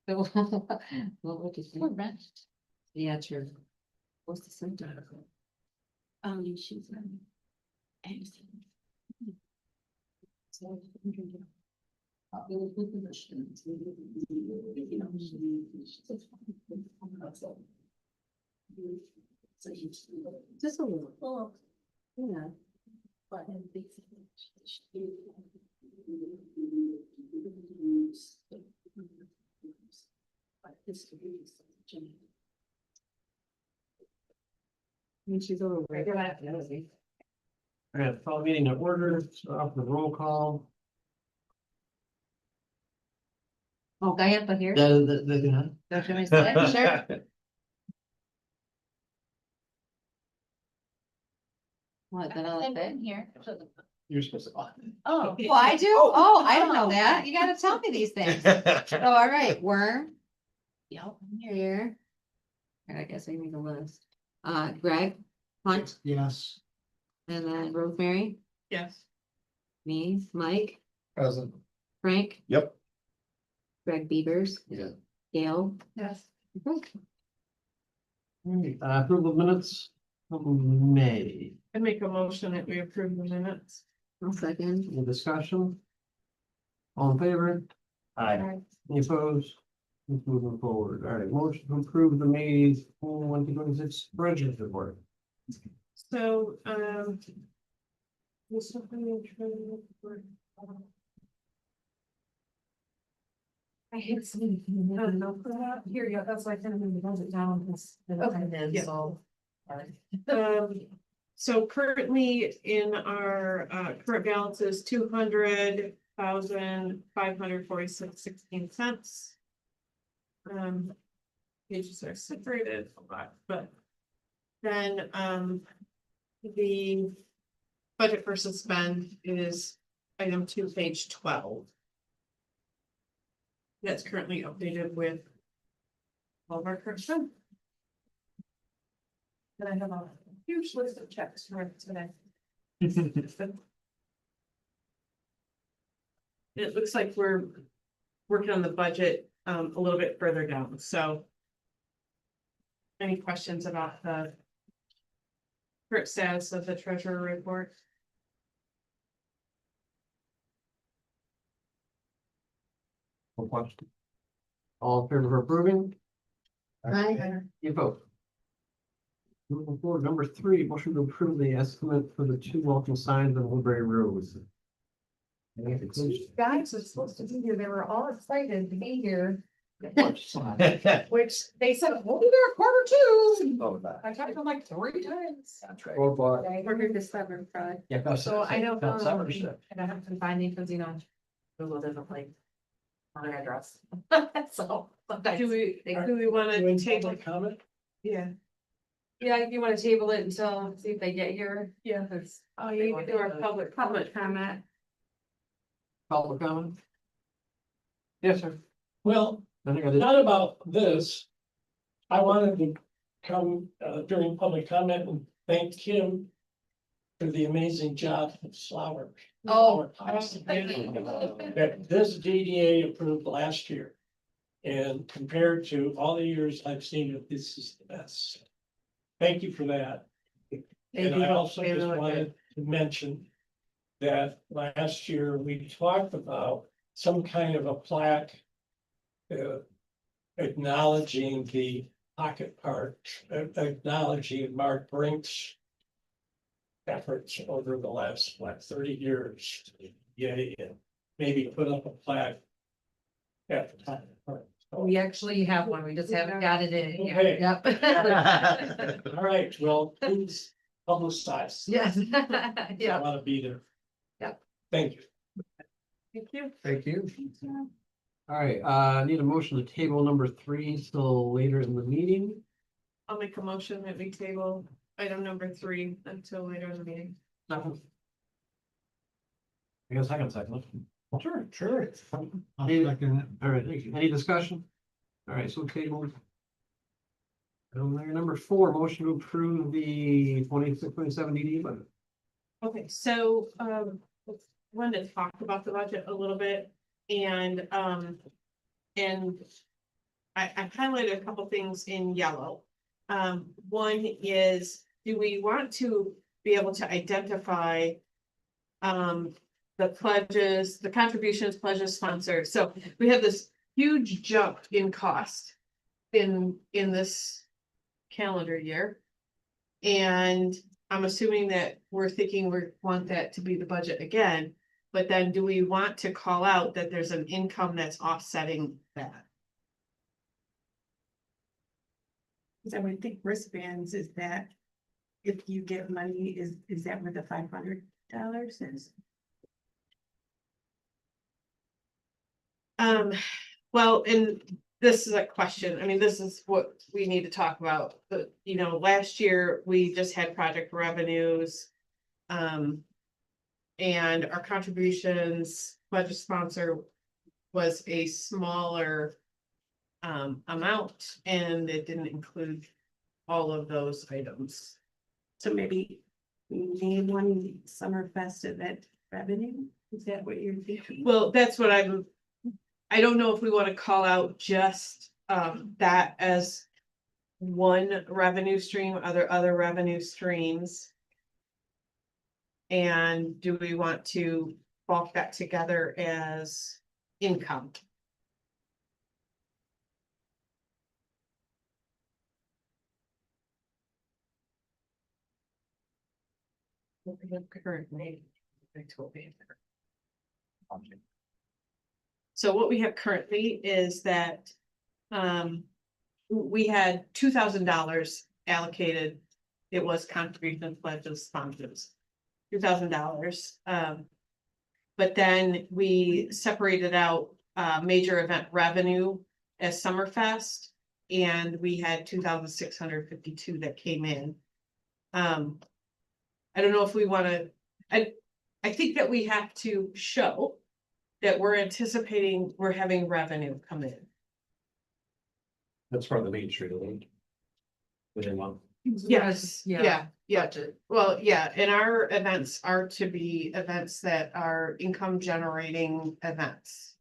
So, what would you think? Yeah, true. What's the symptom? She's Anderson. So, just a little. Well, yeah. But she's over. I have call meeting to order, start off with roll call. Oh, guy up here. Sure. What, that all fit here? You're supposed to. Oh, well, I do? Oh, I don't know that. You gotta tell me these things. Oh, all right, Worm. Yep, here. I guess I need a list. Greg, Hunt, Yes. and then Rosemary, Yes. me, Mike, Present. Frank, Yep. Greg Beavers, Yeah. Gail. Yes. Okay. Approval of minutes from May. I make a motion that we approve the minutes. I'll second. Any discussion? All in favor? Aye. Any opposed? Let's moving forward. All right, motion to approve the May 2026 budget report. So, was something I'm trying to look for? I hate some, I don't know, here you go, that's why I kind of moved the budget down. Okay, Yeah. so. So currently in our, current balance is 200,546.16. Pages are separated a lot, but then, the budget versus spend is item 2, page 12. That's currently updated with all of our current spend. And I have a huge list of checks for today. It looks like we're working on the budget a little bit further down, so. Any questions about the current status of the treasurer report? No question. All in favor of approving? Aye. You vote. Moving forward, number 3, motion to approve the estimate for the 2 welcome signs on Woodbury Road. Guys are supposed to be here, they were all excited to be here, which they said, we'll be there at 1:45. I talked to them like 3 times. Roadblock. Ordered this summer, Friday. Yeah. So I don't know, and I haven't been finding, because Google doesn't like on their address. So sometimes. Do we want to table? comment? Yeah. Yeah, if you want to table it until, see if they get here. Yeah. Oh, you can do our public comment. Public comment? Yes, sir. Well, I think I did. not about this. I wanted to come during public comment and thank Kim for the amazing job of flowers. Oh. That this DDA approved last year. And compared to all the years I've seen it, this is the best. Thank you for that. And I also just wanted to mention that last year we talked about some kind of a plaque acknowledging the pocket park, acknowledging Mark Brink's efforts over the last, 30 years. Yeah, and maybe put up a plaque at the pocket park. We actually have one, we just haven't got it in yet. Okay. Yep. All right, well, please publicize. Yes. I Yeah. want to be there. Yep. Thank you. Thank you. Thank you. All right, I need a motion to table number 3 till later in the meeting. I'll make a motion that we table item number 3 until later in the meeting. Second. I guess I can second it. Sure, sure. Any- All right, thank you. Any discussion? All right, so table. Number 4, motion to approve the 26-27 DD budget. Okay, so, wanted to talk about the budget a little bit and I highlighted a couple things in yellow. One is, do we want to be able to identify the pledges, the contributions, pledges, sponsors? So we have this huge jump in cost in this calendar year. And I'm assuming that we're thinking we want that to be the budget again, but then do we want to call out that there's an income that's offsetting that? Cause I would think wristbands is that if you get money, is that where the $500 is? Well, and this is a question, I mean, this is what we need to talk about, but, you know, last year, we just had project revenues. And our contributions, budget sponsor was a smaller amount, and it didn't include all of those items. So maybe name one Summerfest event revenue, is that what you're thinking? Well, that's what I don't know if we want to call out just that as one revenue stream, other revenue streams. And do we want to bulk that together as income? What we have currently. So what we have currently is that we had $2,000 allocated. It was contributions, pledges, sponsors. $2,000. But then we separated out major event revenue as Summerfest, and we had 2,652 that came in. I don't know if we want to, I think that we have to show that we're anticipating we're having revenue come in. That's part of the Main Street, right? Within one. Yes, Yeah. yeah. Well, yeah, and our events are to be events that are income generating events.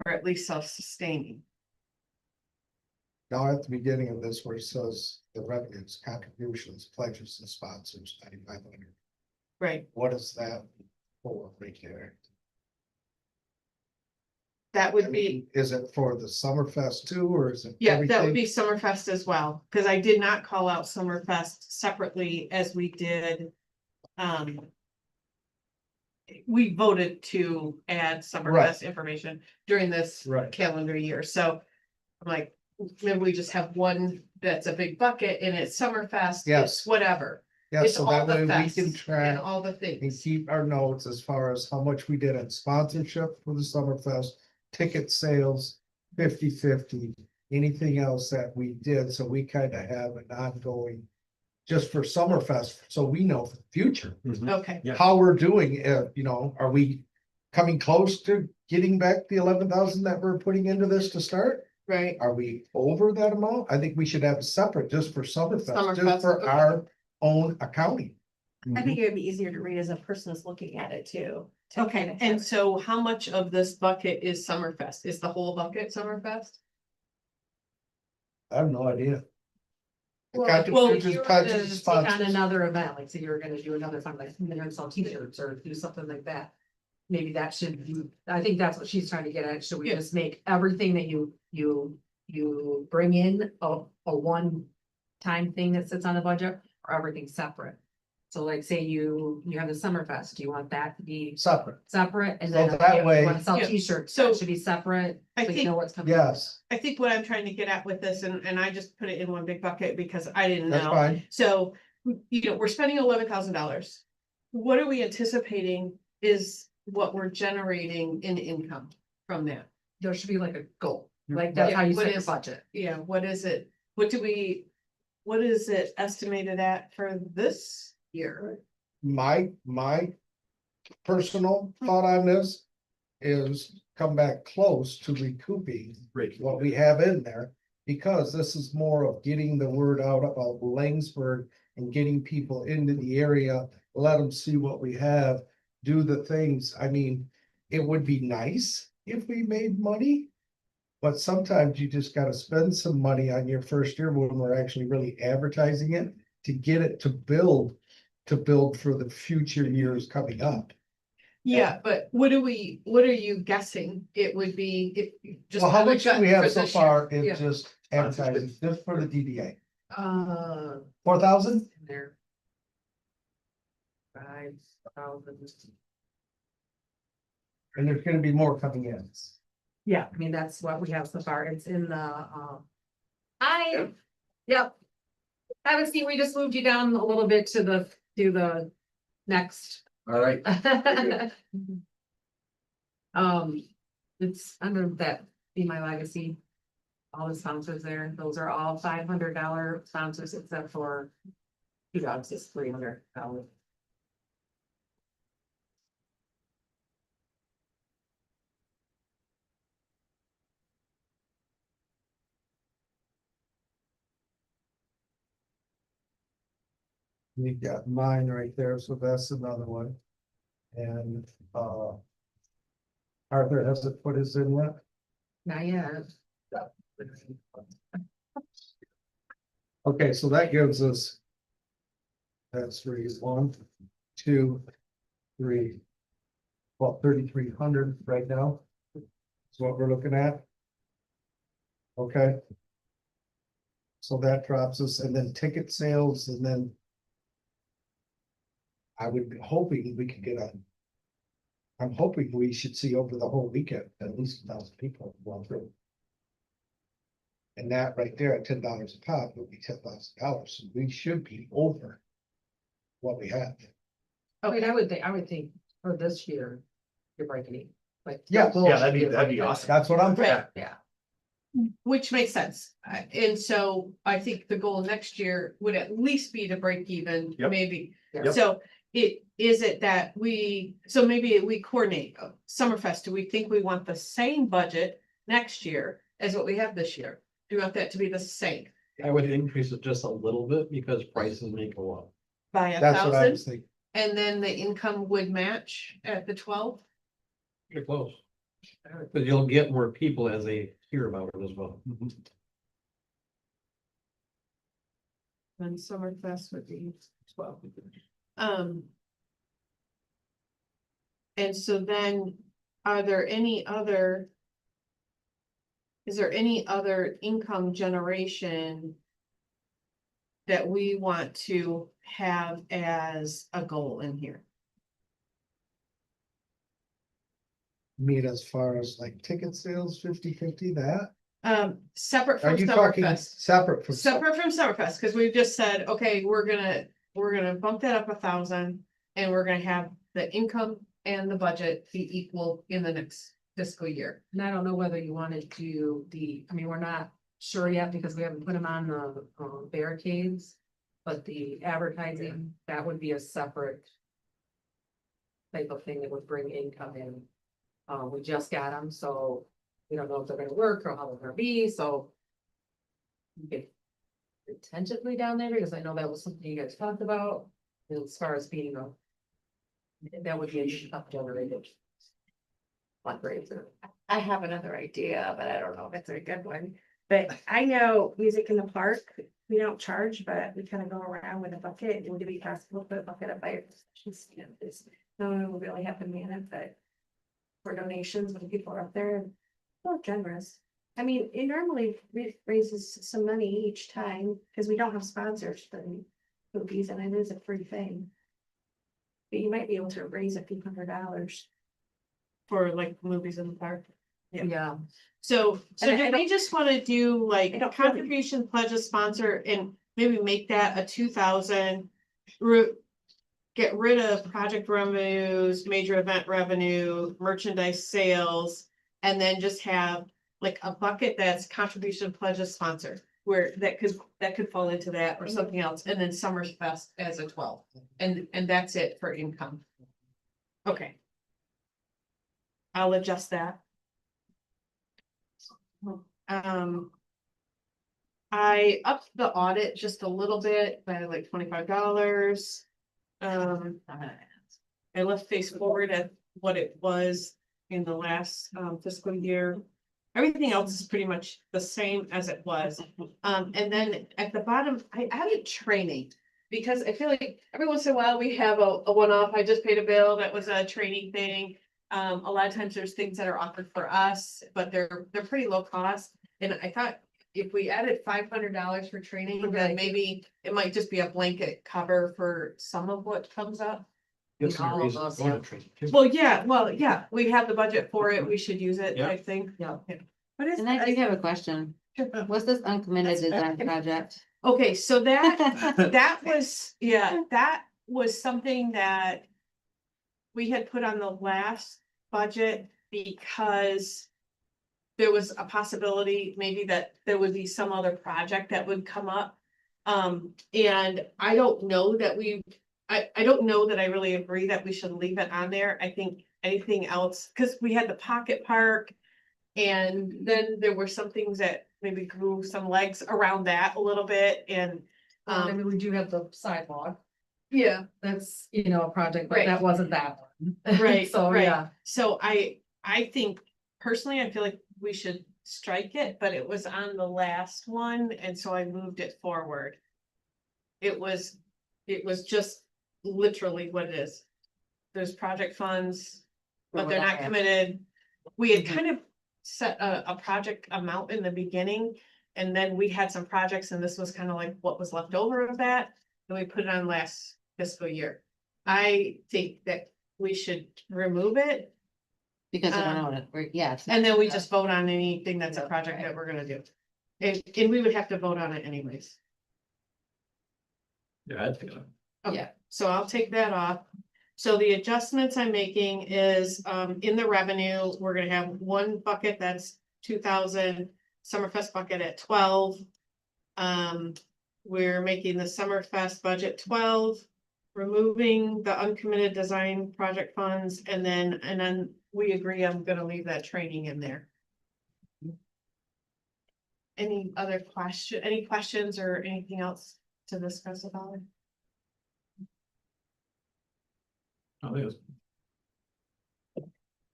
Or at least self-sustaining. Now at the beginning of this where it says the revenues, contributions, pledges and sponsors, 9,500. Right, What is that for right there? that I would be, mean, is it for the Summerfest too, or is it? yeah, that would everything? be Summerfest as well, because I did not call out Summerfest separately as we did. We voted to add Summerfest information during this Right. calendar year, so. I'm like, maybe we just have one that's a big bucket and it's Summerfest, Yes. it's whatever. Yeah, It's so all that the way we fests can and track all the and things. keep our notes as far as how much we did on sponsorship for the Summerfest, ticket sales, 50/50, anything else that we did, so we kind of have an ongoing. Just for Summerfest, so we know for the future, Okay, Yeah. how we're doing, are we coming close to getting back the 11,000 that we're putting into this to start? right, Are we over that amount? I think we should have a separate just for Summerfest, Summerfest, just for okay. our own accounting. I think it would be easier to read as a person is looking at it too. to kind okay, of and have- so how much of this bucket is Summerfest? Is the whole bucket Summerfest? I have no idea. Well, Contributions, if you were pledges, to take on sponsors. another event, like say you were gonna do another fundraiser, you're gonna sell t-shirts or do something like that. Maybe that should be, I think that's what she's trying to get at, should we Yeah. just make everything that you bring in a one-time thing that sits on the budget, or everything separate? So like, say you have the Summerfest, do you want that to be Separate, separate, and So then that if you way- wanna sell Yeah. t-shirts, So, that should be separate, I so you think- know what's coming. yes, I think what I'm trying to get at with this, and I just put it in one big bucket because I didn't that's know. fine. So, we're spending $11,000. What are we anticipating is what we're generating in income from that? There should be like a goal, like that's how you What set your is- budget. Yeah, what is it? What is it estimated at for this year? My personal thought on this is come back close to recouping what we have in there. Because this is more of getting the word out about Laingsburg and getting people into the area, let them see what we have, do the things. I mean, it would be nice if we made money. But sometimes you just gotta spend some money on your first year when we're actually really advertising it to get it to build for the future years coming up. Yeah, but what are you guessing it would be if just? Well, how much do we have for so this year? far in Yeah. just advertising, just for the DDA? in 4,000? there. 5,000. And there's gonna be more coming in. Yeah, I mean, that's what we have so far. It's in the, yep. I would see, we just moved you down a little bit to the next. All right. It's under that Be My Legacy. All the sponsors there, those are all $500 sponsors except for Two Dogs is $300. We've got mine right there, so that's another one. And, Arthur hasn't put his in yet. Not yet. Okay, so that gives us. That's 1, 2, 3. Well, 3,300 right now. Is what we're looking at. Okay. So that drops us, and then ticket sales, and then. I would be hoping we could get I'm hoping we should see over the whole weekend, at least 1,000 people going through. And that right there at $10 a pop would be $10,000, so we should be over. What we have. Okay, I would think for this year, you're breaking it, like. Yeah. Yeah, that'd be awesome. That's what I'm. Right. Yeah. Which makes sense. And so I think the goal next year would at least be to break even, Yep. maybe. Yep. So is it that so maybe we coordinate Summerfest, do we think we want the same budget next year as what we have this year? Do you want that to be the same I would increase it just a little bit because prices may go up. by That's what I was 1,000? thinking. And then the income would match at the 12? Pretty close. But you'll get more people as they hear about it as well. Then Summerfest would be 12. And so then, is there any other income generation that we want to have as a goal in here? Mean as far as like ticket sales, 50/50, that? Separate Are from you talking Summerfest. separate from? Separate from Summerfest, because we've just said, okay, we're gonna bump that up 1,000. And we're gonna have the income and the budget be equal in the next fiscal year. And I don't know whether you wanted to I mean, we're not sure yet because we haven't put them on the barricades. But the advertising, that would be a separate type of thing that would bring income in. We just got them, so we don't know if they're gonna work or how they're gonna be, so. You could tentatively down there, because I know that was something you guys talked about, as far as being that would be a income generated fundraiser. I have another idea, but I don't know if it's a good one. But I know Music in the Park, we don't charge, but we kind of go around with a bucket. Would it be possible to put a bucket up by your stand? No one will really have to man it, but for donations, when people are up there, well, generous. I mean, it normally raises some money each time because we don't have sponsors for the movies and it is a free thing. But you might be able to raise a few $100s. For like movies in the park. Yeah. So And I do we just wanna do like I don't feel- contribution pledge a sponsor and maybe make that a 2,000? Get rid of project revenues, major event revenue, merchandise sales, and then just have like a bucket that's contribution pledge a sponsor. Where that could fall into that or something else, and then Summerfest as a 12, and that's it for income. Okay. I'll adjust that. I upped the audit just a little bit by like $25. I left face forward at what it was in the last fiscal year. Everything else is pretty much the same as it was. And then at the bottom, I added training. Because I feel like every once in a while we have a one-off, I just paid a bill, that was a training thing. A lot of times there's things that are offered for us, but they're pretty low cost. And I thought if we added $500 for training, then maybe it might just be a blanket cover for some of what comes up. Gives some All of reason to those, go to yeah. training, too. Well, yeah, we have the budget for it, we should use it, Yeah. I think. Yeah. What is And I do have a question. What's this uncommitted design project? Okay, so that was, that was something that we had put on the last budget because there was a possibility maybe that there would be some other project that would come up. And I don't know that I don't know that I really agree that we should leave it on there. I think anything else, because we had the pocket park. And then there were some things that maybe grew some legs around that a little bit and, I mean, we do have the sidewalk, yeah, that's, a project, but Right. that wasn't that one. Right, So, right. yeah. So I think personally, I feel like we should strike it, but it was on the last one, and so I moved it forward. It was just literally what it is. There's project funds, but they're not committed. We had kind of set a project amount in the beginning, and then we had some projects, and this was kind of like what was left over of that, and we put it on last fiscal year. I think that we should remove it, Because I don't know what yeah. it's- and then we just vote on anything that's a Yeah, project right. that we're gonna do. And we would have to vote on it anyways. Yeah, I'd feel it. Okay, so I'll take that off. So the adjustments I'm making is, in the revenue, we're gonna have one bucket that's 2,000, Summerfest bucket at 12. We're making the Summerfest budget 12, removing the uncommitted design project funds, and then we agree I'm gonna leave that training in there. Any questions or anything else to discuss about it? I think it's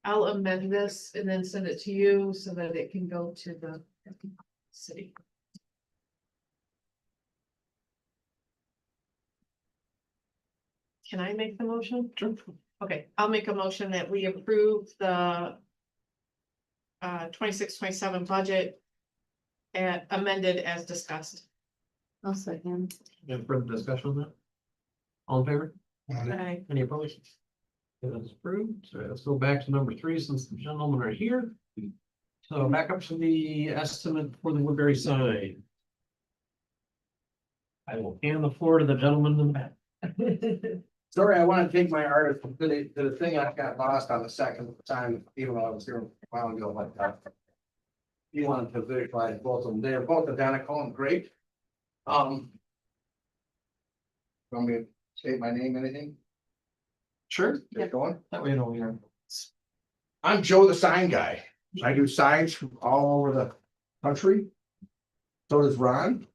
I'll amend this and then send it to you so that it can go to the city. Can I make the motion? Sure. Okay, I'll make a motion that we approve the 26-27 budget and amended as discussed. I'll second. Any further discussion on that? All in favor? Aye. Any opposed? It is approved. So let's go back to number 3 since the gentlemen are here. So back up to the estimate for the Woodbury sign. I will hand the floor to the gentleman in the back. Sorry, I want to take my article to the thing I got lost on the second time, even though I was here a while ago, but he wanted to visualize both of them. They're both identical and great. Want me to state my name, anything? Sure. Get going? That way, no, you're. I'm Joe the Sign Guy. I do signs from all over the country. So does Ron.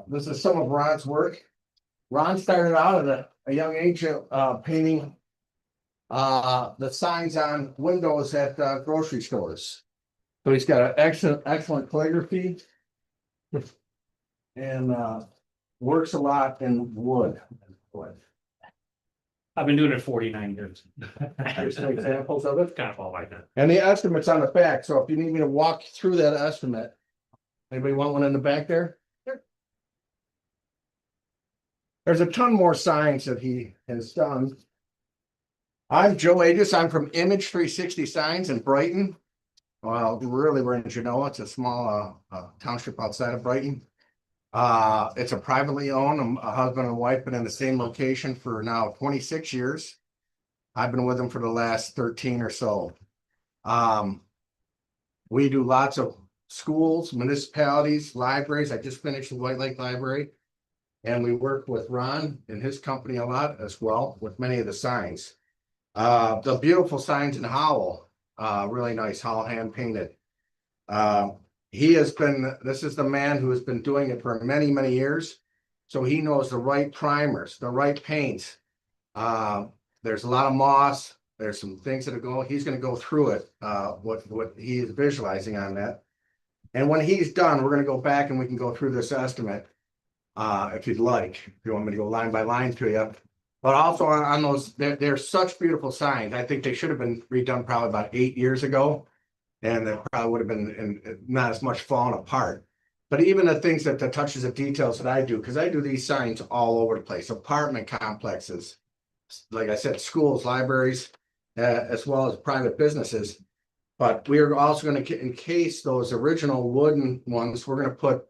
This is some of Ron's work. Ron started out at a young age painting the signs on windows at grocery stores. So he's got an excellent calligraphy and works a lot in wood. I've been doing it 49 years. Here's some examples of it. Kind of all like that. And the estimate's on the back, so if you need me to walk through that estimate. Anybody want one in the back there? Sure. There's a ton more signs that he has done. I'm Joe Aegis. I'm from Image 360 Signs in Brighton. Well, really, we're in Genoa. It's a small township outside of Brighton. It's a privately owned, a husband and wife, been in the same location for now 26 years. I've been with them for the last 13 or so. We do lots of schools, municipalities, libraries. I just finished the White Lake Library. And we work with Ron and his company a lot as well with many of the signs. The beautiful signs in Howell, really nice, Howell hand painted. This is the man who has been doing it for many, many years. So he knows the right primers, the right paints. There's a lot of moss, There's some things that go, he's gonna go through it, what he is visualizing on that. And when he's done, we're gonna go back and we can go through this estimate. If you'd like, if you want me to go line by line to you. But also on those, they're such beautiful signs. I think they should have been redone probably about 8 years ago. And they probably would have been not as much falling apart. But even the things that the touches of details that I do, because I do these signs all over the place, apartment complexes. Like I said, schools, libraries, as well as private businesses. But we are also going to encase those original wooden ones. We're going to put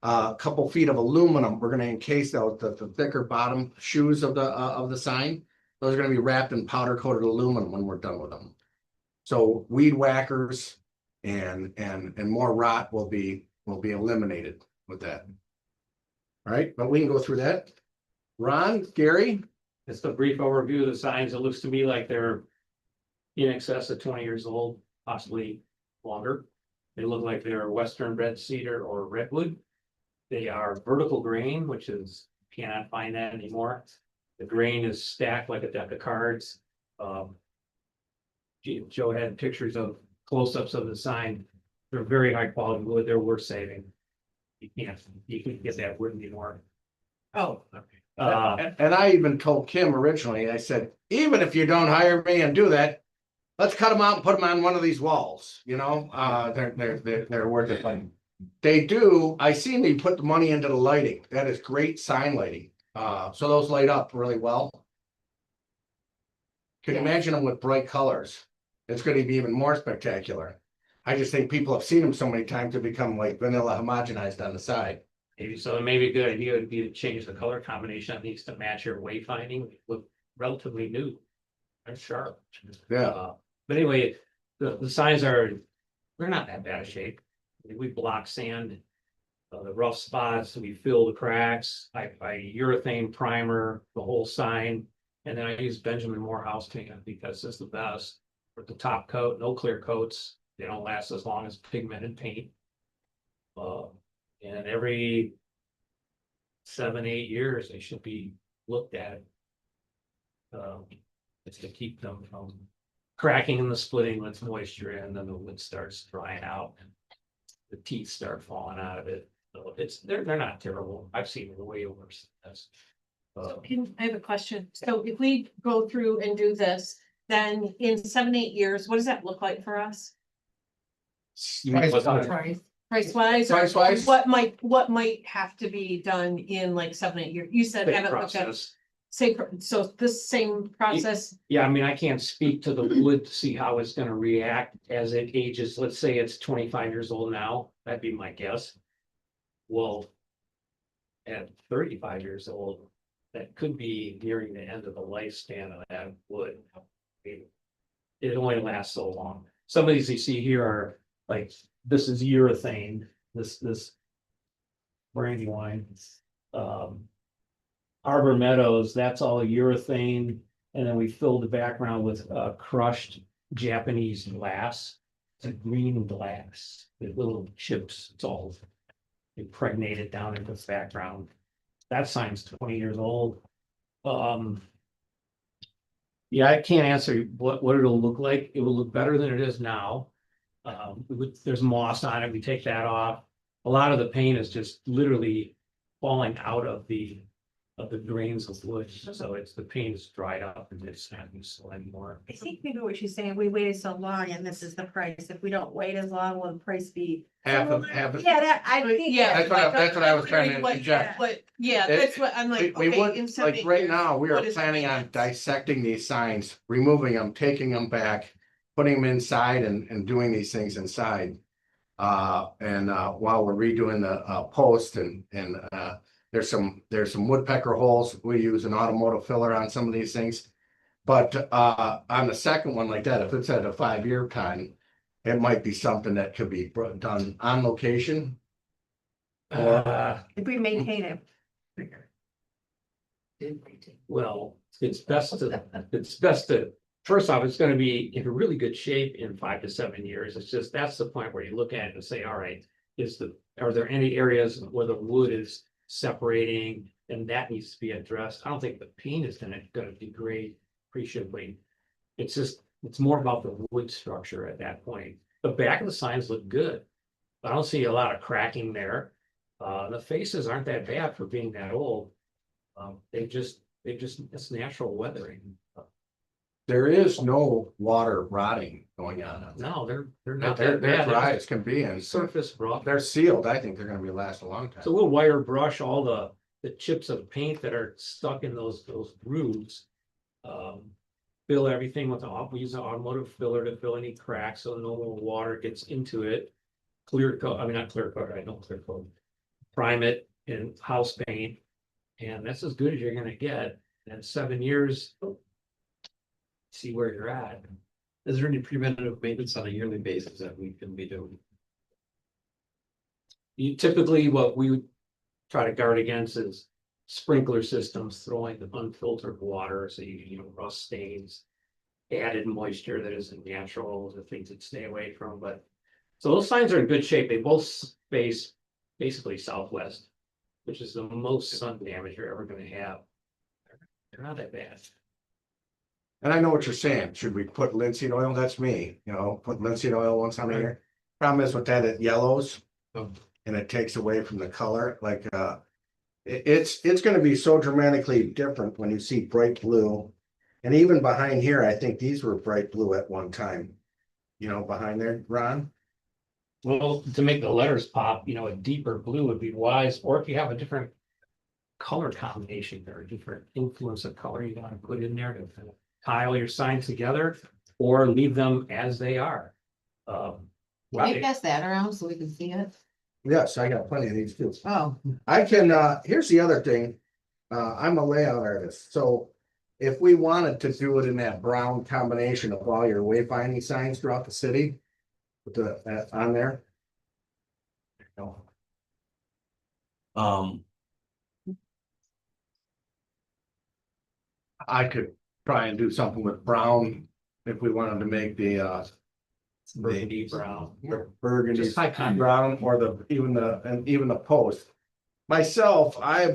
a couple feet of aluminum. We're going to encase those, the thicker bottom shoes of the sign. Those are going to be wrapped in powder coated aluminum when we're done with them. So weed whackers and more rot will be eliminated with that. All right, but we can go through that. Ron, Gary, Just a brief overview of the signs. It looks to me like they're in excess of 20 years old, possibly longer. They look like they're Western red cedar or redwood. They are vertical grain, which is, cannot find that anymore. The grain is stacked like a deck of cards. Joe had pictures of close-ups of the sign. They're very high quality wood. They're worth saving. You can't get that wood anymore. Oh, and I even told Kim originally, I said, even if you don't hire me and do that, let's cut them out and put them on one of these walls, you know, they're worth it. They do, I seen they put the money into the lighting. That is great sign lighting. So those light up really well. Can you imagine them with bright colors? It's going to be even more spectacular. I just think people have seen them so many times to become like vanilla homogenized on the side. maybe so. Maybe a good idea would be to change the color combination of these to match your wayfinding. Look relatively new and sharp. Yeah. But anyway, the signs are, they're not that bad a shape. We block sand, the rough spots, we fill the cracks. I urethane primer the whole sign. And then I use Benjamin Moore paint because it's the best. With the top coat, no clear coats. They don't last as long as pigmented paint. And every 7-8 years, they should be looked at. It's to keep them from cracking and the splitting with moisture, and then the wood starts drying out and the teeth start falling out of it. So they're not terrible. I've seen way worse than this. I have a question. So if we go through and do this, then in 7-8 years, what does that look like for us? Price wise? Price-wise? What might have to be done in like 7-8 years? You said have it looked at, so this same process. Yeah, I mean, I can't speak to the wood to see how it's gonna react as it ages. Let's say it's 25 years old now, that'd be my guess. Well, at 35 years old, that could be nearing the end of the lifespan of that wood. It only lasts so long. Some of these you see here are like, this is urethane, this brandywine. Harbor Meadows, that's all urethane, and then we filled the background with crushed Japanese glass. It's a green glass with little chips. It's all impregnated down into the background. That sign's 20 years old. Yeah, I can't answer what it'll look like. It will look better than it is now. There's moss on it. We take that off. A lot of the paint is just literally falling out of the grains of wood. So the paint is dried up and it's not useful anymore. I think maybe what she's saying, we waited so long and this is the price. If we don't wait as long, will the price be? Half of. Yeah, that, I think. Yeah. That's what I was trying to inject. But yeah, that's what I'm like, We okay, would, in like 7-8 right years, now, we are what is the planning on maintenance? dissecting these signs, removing them, taking them back, putting them inside and doing these things inside. While we're redoing the post and there's some woodpecker holes. We use an automotive filler on some of these things. But on the second one like that, if it's at a 5-year time, it might be something that could be done on location. If we maintain it. Well, it's best to, first off, it's gonna be in really good shape in 5 to 7 years. It's just, that's the point where you look at it and say, all right, are there any areas where the wood is separating and that needs to be addressed? I don't think the paint is gonna degrade appreciably. It's just, it's more about the wood structure at that point. The back of the signs look good. I don't see a lot of cracking there. The faces aren't that bad for being that old. It's natural weathering. There is no water rotting going on. No, they're not They're that dry bad. as can be, and Surface rough. they're sealed. I think they're gonna be last a long It's a time. little wire brush, all the chips of paint that are stuck in those grooves. Fill everything with we use an automotive filler to fill any cracks so no more water gets into it. Clear coat, I mean, not clear coat, I don't clear coat. Prime it in house paint. And that's as good as you're gonna get. And 7 years. See where you're at. Is there any preventative maintenance on a yearly basis that we can be doing? You typically, what we would try to guard against is sprinkler systems throwing the unfiltered water, so rust stains. Added moisture that isn't natural, the things that stay away from, but. So those signs are in good shape, they both face basically southwest, which is the most sun damage you're ever gonna have. They're not that bad. And I know what you're saying. Should we put linseed oil? That's me, put linseed oil once on here. Problem is with that, it yellows. And it takes away from the color, like, it's gonna be so dramatically different when you see bright blue. And even behind here, I think these were bright blue at one time. Behind there, Ron? Well, to make the letters pop, a deeper blue would be wise, or if you have a different color combination or a different influence of color you want to put in there to tile your signs together, or leave them as they are. Can you pass that around so we can see it? Yes, I got plenty of these too. Oh, I can, here's the other thing. I'm a layout artist, so if we wanted to do it in that brown combination of all your wayfinding signs throughout the city. With the, on there. I could try and do something with brown if we wanted to make the Burgundy brown. burgundy Just high contrast. brown or even the post. Myself, I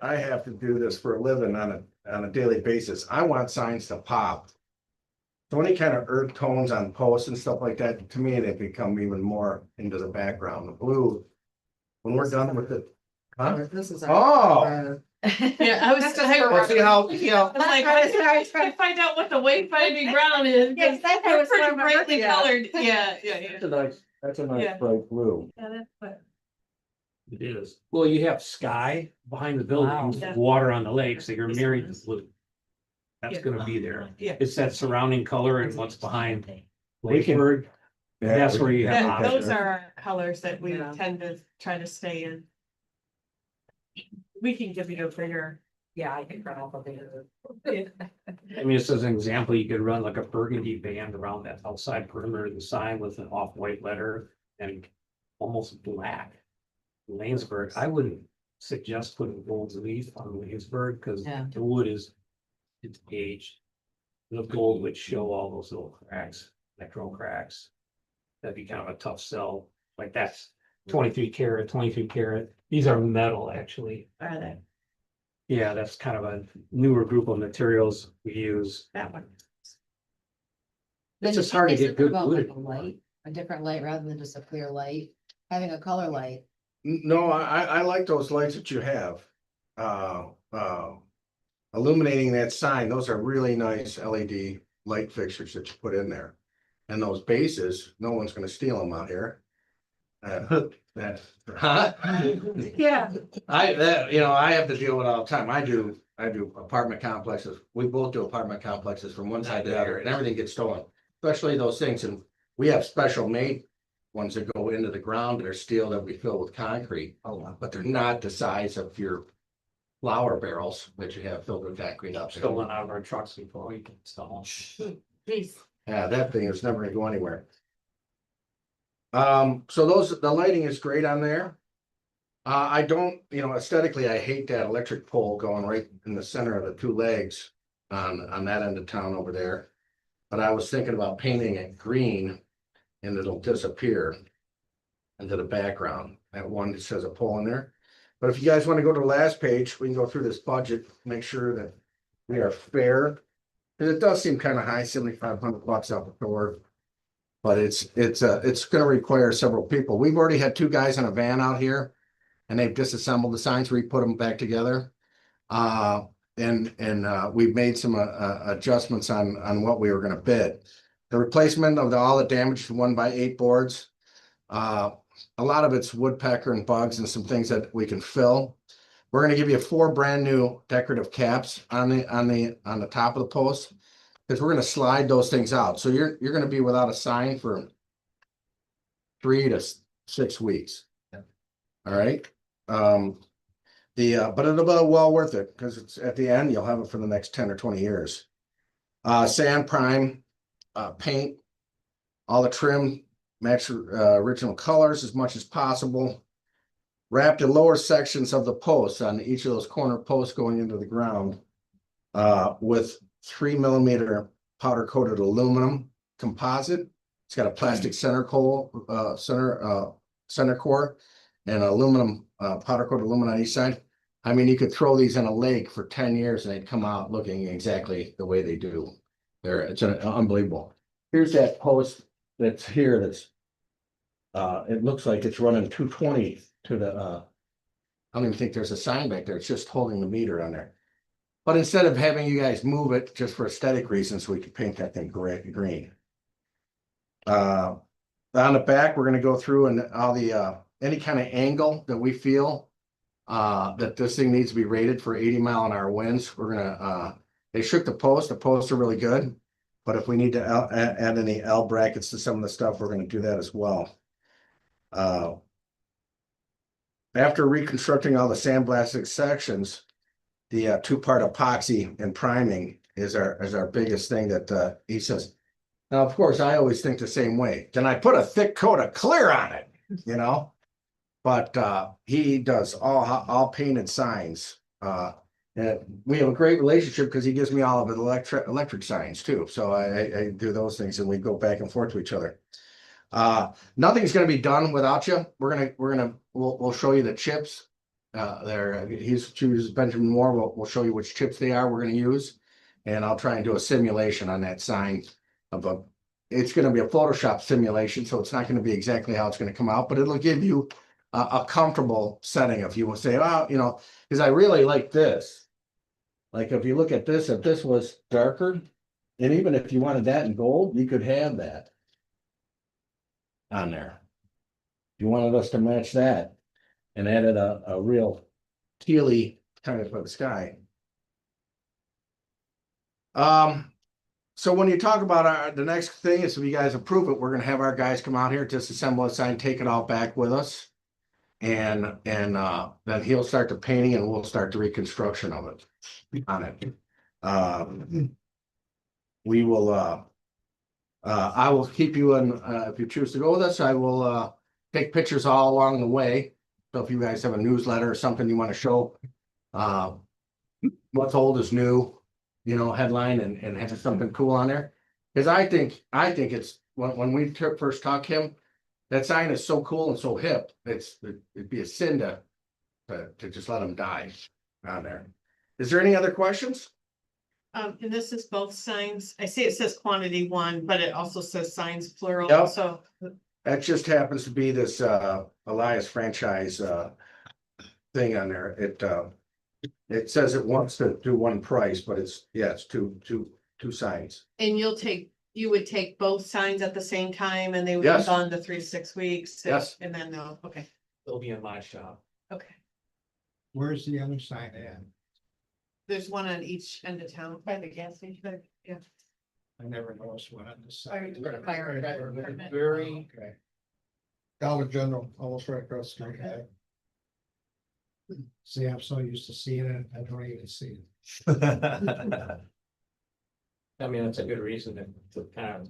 have to do this for a living on a daily basis. I want signs to pop. So any kind of earth tones on posts and stuff like that, to me, they become even more into the background. The blue, when we're done with it. Huh? this is. Oh. Yeah, I was, That's just I for- Well, see how, was like, I was trying to find out what the wayfinding brown is. Yeah, 'cause that They're was pretty one of my- brightly yeah. colored, yeah. that's a nice Yeah. bright blue. Yeah, that's what. It is. Well, you have sky behind the building, Yeah. water on the lake, so you're married to blue. That's Yeah. gonna be there. Yeah. It's that surrounding color and what's behind We can- Laingsburg. That's where you have That, options. those are our colors that we Yeah. tend to try to stay in. We can give you a bigger. Yeah, I can run off of it. I mean, just as an example, you could run like a burgundy band around that outside perimeter of the sign with an off-white letter and almost black. Laingsburg, I wouldn't suggest putting gold leaf on Laingsburg because Yeah. the wood it's aged. The gold would show all those little cracks, electro cracks. That'd be kind of a tough sell. Like that's 23 karat, 23 karat. These are metal, actually. Are they? Yeah, that's kind of a newer group of materials we use. That one. Then It's you just hard to think get something good about like wood. a light, a different light rather than just a clear light, having a color light. No, I like those lights that you have. Illuminating that sign, those are really nice LED light fixtures that you put in there. And those bases, no one's gonna steal them out here. Huh? Yeah. I have to deal with it all the time. I do apartment complexes. We both do apartment complexes from one side to the other and everything gets stolen. Especially those things, and we have special made ones that go into the ground that are steel that we fill with concrete. But they're not the size of your flour barrels that you have filled with concrete up. Stolen out of our trucks before we can install. Jeez. Yeah, that thing is never gonna go anywhere. So the lighting is great on there. I don't, aesthetically, I hate that electric pole going right in the center of the two legs on that end of town over there. But I was thinking about painting it green and it'll disappear into the background. That one that says a pole in there. But if you guys want to go to the last page, we can go through this budget, make sure that we are fair Cause it does seem kind of high, $7,500 out the door. But it's gonna require several people. We've already had two guys in a van out here. And they've disassembled the signs, re-put them back together. We've made some adjustments on what we were gonna bid. The replacement of all the damaged 1x8 boards. A lot of it's woodpecker and bugs and some things that we can fill. We're gonna give you 4 brand new decorative caps on the top of the post. Because we're gonna slide those things out. So you're gonna be without a sign for 3 to 6 weeks. All right. But it'll be well worth it because it's at the end, you'll have it for the next 10 or 20 years. Sand prime, paint, all the trim, match original colors as much as possible. Wrap the lower sections of the posts on each of those corner posts going into the ground with 3mm powder coated aluminum composite. It's got a plastic center core and aluminum powder coated aluminum on each side. I mean, you could throw these in a lake for 10 years and they'd come out looking exactly the way they do. It's unbelievable. Here's that post that's here. It looks like it's running 220 to the. I don't even think there's a sign back there. It's just holding the meter on there. But instead of having you guys move it just for aesthetic reasons, we could paint that thing green. On the back, we're going to go through and all the any kind of angle that we feel that this thing needs to be rated for 80-mile-an-hour winds. We're gonna they shook the posts. The posts are really good, but if we need to add any L brackets to some of the stuff, we're gonna do that as well. After reconstructing all the sandblasted sections, the 2-part epoxy and priming is our biggest thing that he says. Now, of course, I always think the same way. Can I put a thick coat of clear on it? You know. But he does all painted signs. And we have a great relationship because he gives me all of the electric signs too. So I do those things and we go back and forth to each other. Nothing's going to be done without you. We'll show you the chips. He's chooses Benjamin Moore. We'll show you which chips they are we're going to use, and I'll try and do a simulation on that sign of it's going to be a Photoshop simulation, so it's not going to be exactly how it's going to come out, but it'll give you a comfortable setting. If you will say, oh, you know, because I really like this. Like if you look at this, if this was darker, and even if you wanted that in gold, you could have that on there. If you wanted us to match that and added a real tealy kind of a sky. So when you talk about the next thing is if you guys approve it, we're going to have our guys come out here, disassemble a sign, take it all back with us. And then he'll start the painting and we'll start the reconstruction of it on it. We will I will keep you in if you choose to go with us, I will take pictures all along the way. So if you guys have a newsletter or something you want to show what's old is new, you know, headline and have something cool on there. Because I think it's when we first talked to him, that sign is so cool and so hip. It'd be a sin to just let him die on there. Is there any other questions? And this is both signs. I see it says quantity 1, but it also says signs plural. Yep. So That just happens to be this Elias franchise thing on there. It says it wants to do one price, but it's two signs. and you would take both signs at the same time and they would Yes. be gone to 3 to 6 weeks. Yes. And then no, okay, They'll be in my shop. okay. Where's the other sign at? There's one on each end of town by the gas station. Yeah. I never noticed one on this Fire side. department. Very, Okay. Dollar General, almost right across the street. Okay. See, I'm so used to seeing it, I don't even see it. I mean, that's a good reason to kind of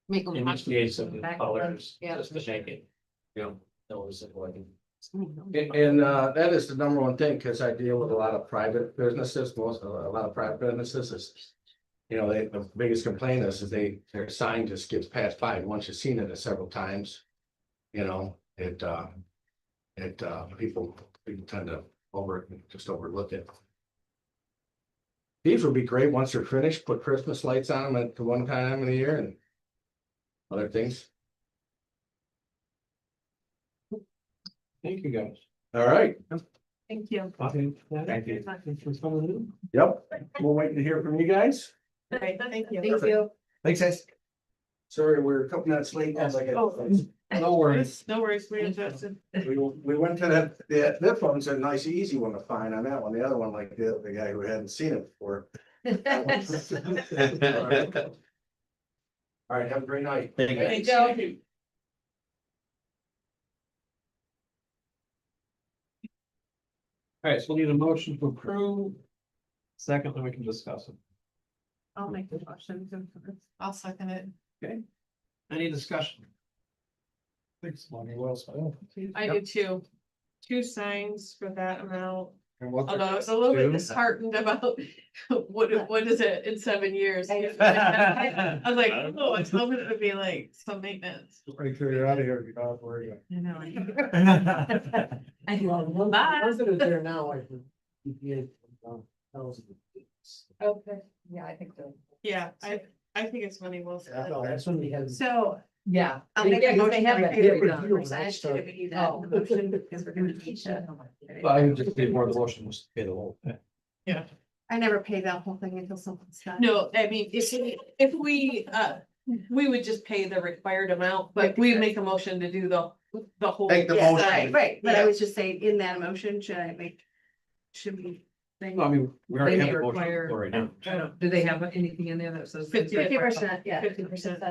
Make them. initiate some Back colors, yeah. just to make it, you know, noticeable. And that is the number one thing, because I deal with a lot of private businesses, a lot of private businesses is, you know, the biggest complaint is their sign just gets passed by. Once you've seen it several times, you know, people tend to overlook it. These would be great once they're finished, put Christmas lights on them at one time of the year and other things. Thank you, guys. All right, Thank you. Thank you. Thanks for coming in. Yep, we'll wait to hear from you guys. Great, thank you. Thank you. Thanks, guys. Sorry, we're a couple minutes late. No worries. No worries, we adjusted. We went to that one's a nice, easy one to find on that one. The other one, like the guy who hadn't seen it before. All right, have a great night. Hey, Joe. All right, so we'll need a motion to approve. Second, then we can discuss it. I'll make the motion. I'll second it. Any discussion? Thanks, money well spent. I do too. 2 signs for that amount. And what Although I was a little bit Two. disheartened about what is it in 7 years? I was like, oh, I was hoping it would be like some maintenance. right till you're out of here, you don't have to worry. You know. Bye. Resident there now, I think. Okay, yeah, I think so. Yeah, I think it's money well spent. That's when we had. So Yeah. I'll make Yeah, a 'cause they motion have to that pay here the done. percentage if we do that in the motion, because we're gonna teach it. I would just did more of the motion was to pay the whole. I never pay that whole thing until something's done. No, I mean, if we would just pay the required amount, but we make a motion to do the whole. Make the Yeah, motion. right, but I Yeah. was just saying, in that motion, should we? No, I mean, we already They have may a motion require- for right now. Do they have anything in there that says? 50%, yeah. 50%.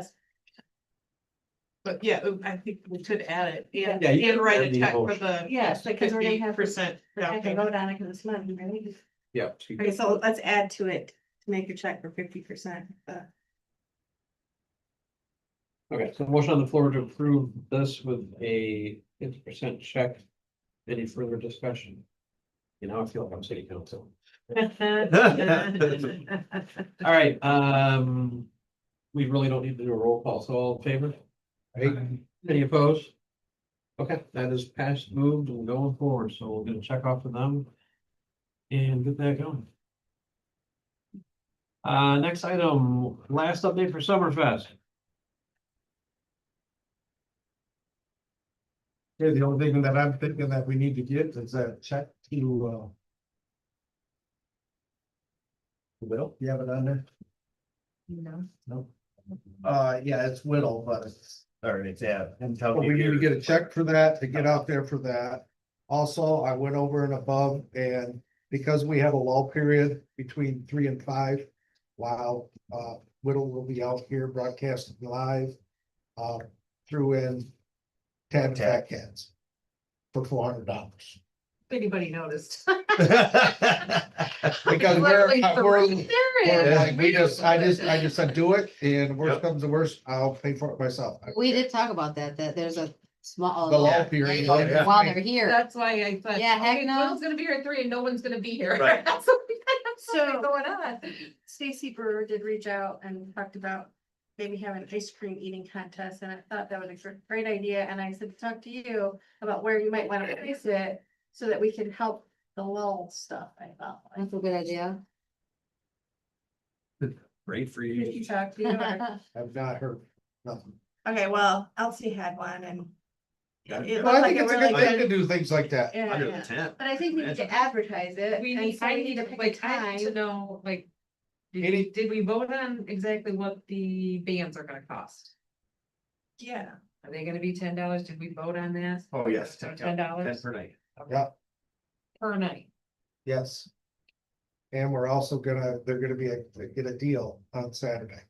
But yeah, I think we could add it and, Yeah, you and can write add a the check for motion. the. Yes, because we're gonna have. 50% I down can payment. vote on it because it's money, right? Yeah. Okay, so let's add to it to make a check for 50%. Okay, so motion on the floor to approve this with a 50% check. Any further discussion? You know, I feel like I'm city council. All right, we really don't need to do a roll call, so all in favor? Any opposed? Okay, that is passed, moved and going forward, so we're gonna check off for them. And get that going. Next item, last update for Summerfest. Yeah, the only thing that I'm thinking that we need to get is that check to, Will, you have it on there? No. No. Yeah, it's Whittle, but it's. All right, yeah. But we need to get a check for that, to get out there for that. Also, I went over and above, and because we have a lull period between 3 and 5. While Whittle will be out here broadcasting live. Threw in 10 fat cats. For $400. Anybody noticed? Because Literally we're three. There is. like, I just said, do it, and worst comes to worst, I'll pay for it myself. We did talk about that there's a small. The lull period. Oh, yeah. While they're here. That's why I thought. Yeah, heck okay, no. Will's gonna be here at 3 and no one's gonna be here. Right. That's what we got So- something going on. Stacy Brewer did reach out and talked about maybe having an ice cream eating contest, and I thought that was a great idea, and I said, talk to you about where you might want to place it, so that we can help the lull stuff, I thought. That's a good idea. Great for Did you talk to you? or- I've not heard nothing. Okay, well, Elsie had one, and it Well, looked I like think a it's a really good thing to good. do things like that. Yeah, yeah. tent. But I think we need to advertise it, We and need, so I we need need to, to pick like, a I need to time. know, like. Any- Did we vote on exactly what the bands are gonna cost? Yeah, Are they gonna be $10? Did we vote on that? Oh, yes. So $10. $10 per night. Yeah. per night. Yes. And we're also they're gonna get a deal on Saturday.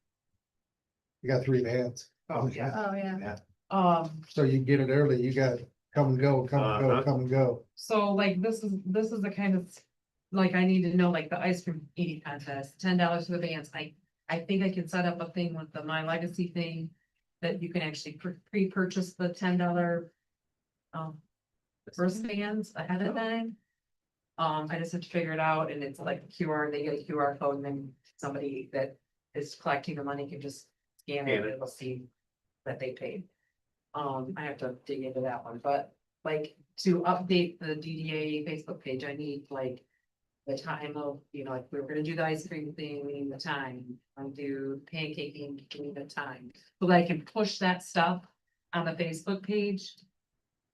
You got 3 bands. Oh, yeah. oh, yeah. So you get it early, you got come and go, Uh-huh. come and go. So like, this is the kind of, like, I need to know, like, the ice cream eating contest, $10 for the bands. I think I can set up a thing with the My Legacy thing. That you can actually pre-purchase the $10. Wristbands ahead of time. I just have to figure it out, and it's like QR, they get a QR code, and then somebody that is collecting the money can just scan it, and it'll see that they paid. I have to dig into that one, but like, to update the DDA Facebook page, I need like the time of, you know, if we were gonna do the ice cream thing, we need the time, I do pancaking, we need the time. So that I can push that stuff on the Facebook page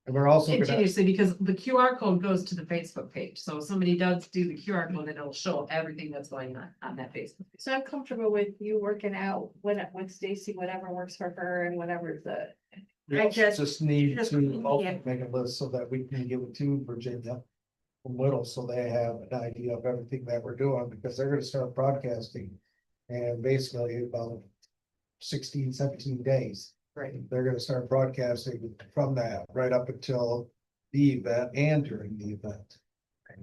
And we're also gonna, continuously, because the QR code goes to the Facebook page, so if somebody does do the QR code, then it'll show everything that's going on that Facebook. page. So I'm comfortable with you working out with Stacy, whatever works for her and whatever the. I just, need just- to also yeah. make a list so that we can give it to Virginia. From Little, so they have an idea of everything that we're doing, because they're gonna start broadcasting. And basically about 16, 17 days. Right. They're gonna start broadcasting from that right up until the event and during the event.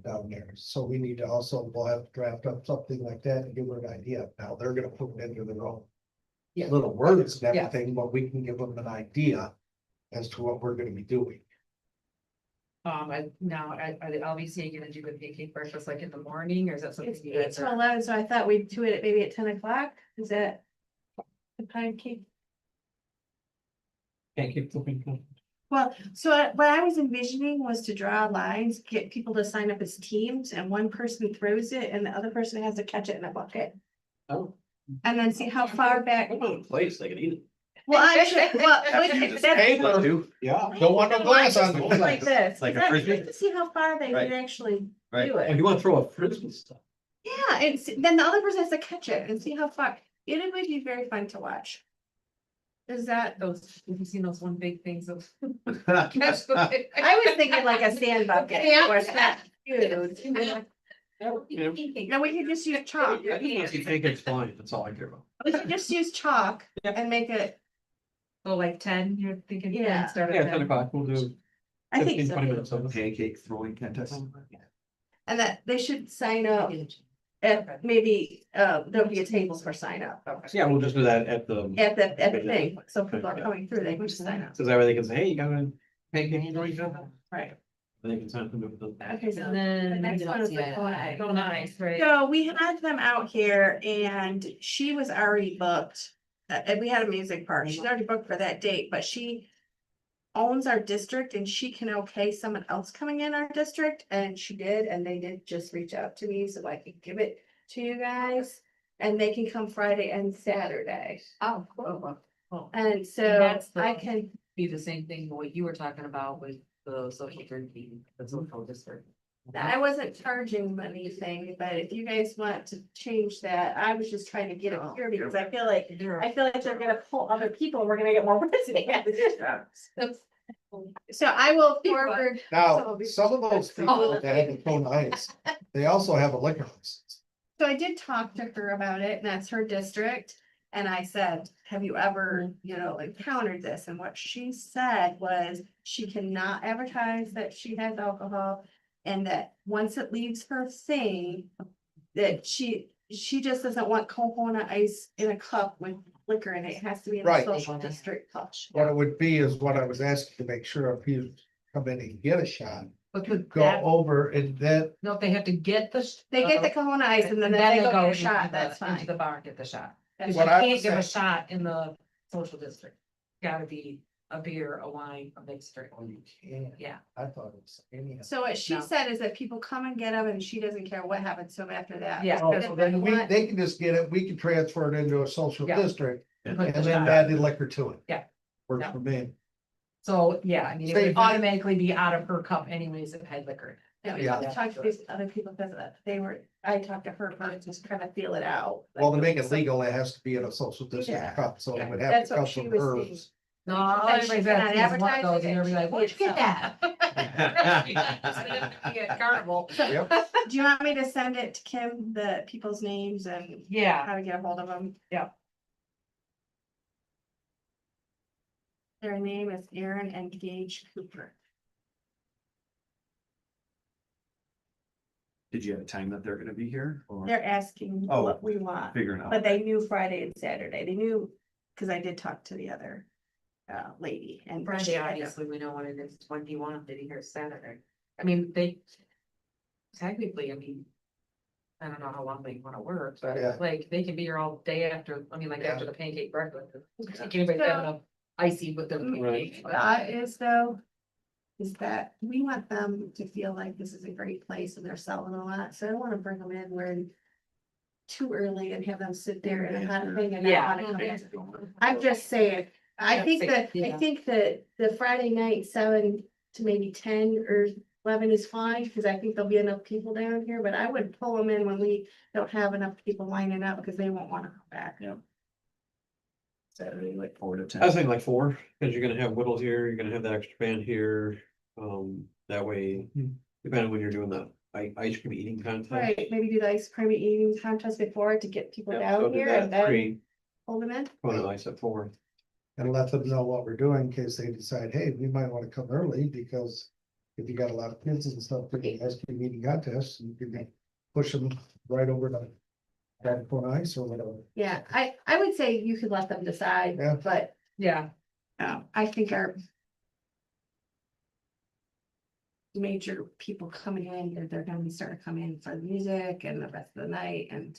Down there, so we need to also, we'll have to draft up something like that and give her an idea. Now, they're gonna put it into their own. Yeah. Little words and Yeah. everything, but we can give them an idea as to what we're gonna be doing. Are they obviously gonna do the pancake breakfast like in the morning, or is that something it's you 8 guys to are? 11, so I thought we'd do it maybe at 10 o'clock, is that? The pancake, Can't keep flipping. well, so what I was envisioning was to draw lines, get people to sign up as teams, and one person throws it and the other person has to catch it in a bucket. Oh. And then see how far back, Place, they can eat it. well, actually, well, that's. Yeah, don't want no glass on It's it. like this. Like a That's frisbee? just to see how far they Right. can actually Right. do Oh, it. you wanna throw a frisbee stuff? Yeah, then the other person has to catch it and see how far, it would be very fun to watch. Is that, Those, have you seen those one big things of? I was thinking like a sand bucket, or it's not huge. No, we could just use chalk. You think it's fine, that's all I care about. We could just use chalk and make it, Oh, like 10, you're thinking? Yeah. Start Yeah, at 10 10. o'clock, we'll do I think 15, so. 20 minutes of it. Pancake throwing contest. And that they should sign up at maybe, there'll be a table for sign up. Yeah, we'll just do that at the, At the thing, so people are coming through, they can just sign up. so that way they can say, hey, you got a pancake throwing contest? Right. They can sign up and do the. Okay, so And then. the next one is the Yeah. cone eye. Oh, nice, right? So we had them out here and she was already booked. And we had a music park. She's already booked for that date, but she owns our district and she can okay someone else coming in our district, and she did, and they did just reach out to me so I could give it to you guys. And they can come Friday and Saturday. Oh, cool. Oh, And so that's the- I can, be the same thing, what you were talking about with the social drinking, the social district. I wasn't charging anything, but if you guys want to change that, I was just trying to get it here because I feel like they're gonna pull other people and we're gonna get more residents. So I will forward. Now, some of those people that have the cone ice, they also have a liquor license. So I did talk to her about it, and that's her district. And I said, have you ever, encountered this? And what she said was she cannot advertise that she has alcohol. And that once it leaves her thing, that she just doesn't want Cohona ice in a cup with liquor in it. It has to be in a Right. social district cup. What it would be is what I was asking to make sure if you come in and get a shot, But could go that, over and then, no, they have to get the. They get the Cohona ice and then they go get a shot, into that's the- into fine. the bar, and get the shot. That's Cause What you I can't was give a saying- shot in the social district. Gotta be a beer, a wine, a mixed drink. oh, you can't. Yeah. I thought it was any. So what she No. said is that people come and get them and she doesn't care what happens to them after that. Yeah. Oh, But so if then they want- they can just get it, we can transfer it into a social Yeah. district Put and the then shot. add the liquor to it. Yeah. Works Yeah. for me. So, yeah, I mean, it Same. would automatically be out of her cup anyways if it had liquor. Yeah, we Yeah. have to talk to these other people because I talked to her first, just trying to feel it out. Well, to make it So- legal, it has to be in a social Yeah. district cup, so it would have That's to what come she from was hers. saying. No, And she everybody's cannot asking one of advertise those, it, and you'll be like, and where'd you she get that? Carnival. Yep. Do you want me to send it to Kim, the people's names and Yeah, how to get a hold of them? Yeah. Their name is Aaron and Gage Cooper. Did you have a time that they're gonna be here or They're asking Oh. what we want, figuring out? but they knew Friday and Saturday. They knew, because I did talk to the other lady and. Friday, she had to- obviously, we know what it is, when do you want them to be here Saturday? I mean, they. Technically, I mean. I don't know how long they wanna work, Yeah. but like, they can be here all day after, I mean, like Yeah. after the pancake breakfast. Anybody's having a icy with their Mm, pancake. That is though, is that we want them to feel like this is a great place and they're selling a lot, so I don't wanna bring them in where too early and have them sit there and hot thing and Yeah. not wanna come in. I'm just saying, I Yeah, think say- that, I yeah. think that the Friday night, 7 to maybe 10 or 11 is fine, because I think there'll be enough people down here, but I would pull them in when we don't have enough people lining up, because they won't wanna come back. Yeah. Saturday, like 4 to 10. I was thinking like 4, because you're gonna have Whittle here, you're gonna have the extra band here, that way, depending on when you're doing the ice cream eating contest. right, maybe do the ice cream eating contest before to get people Yeah, so down do here that and at then 3, pull them in. go to ice at 4. And let them know what we're doing in case they decide, hey, we might wanna come early, because if you got a lot of kids and stuff, for the ice cream eating contest, you can push them right over to California ice or whatever. Yeah, I would say you could let them decide, Yeah. but Yeah, I think our major people coming in, they're gonna be starting to come in for the music and the rest of the night and.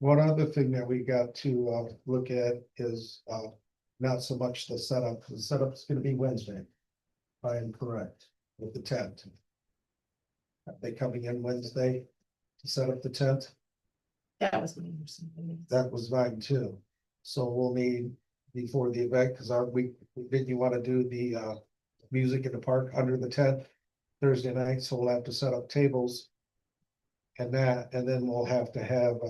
One other thing that we got to look at is not so much the setup. The setup's gonna be Wednesday. I am correct with the tent. Are they coming in Wednesday to set up the tent? That was my understanding. That was mine too. So we'll need before the event, because didn't you want to do the music in the park under the tent Thursday night, so we'll have to set up tables. And then we'll have to have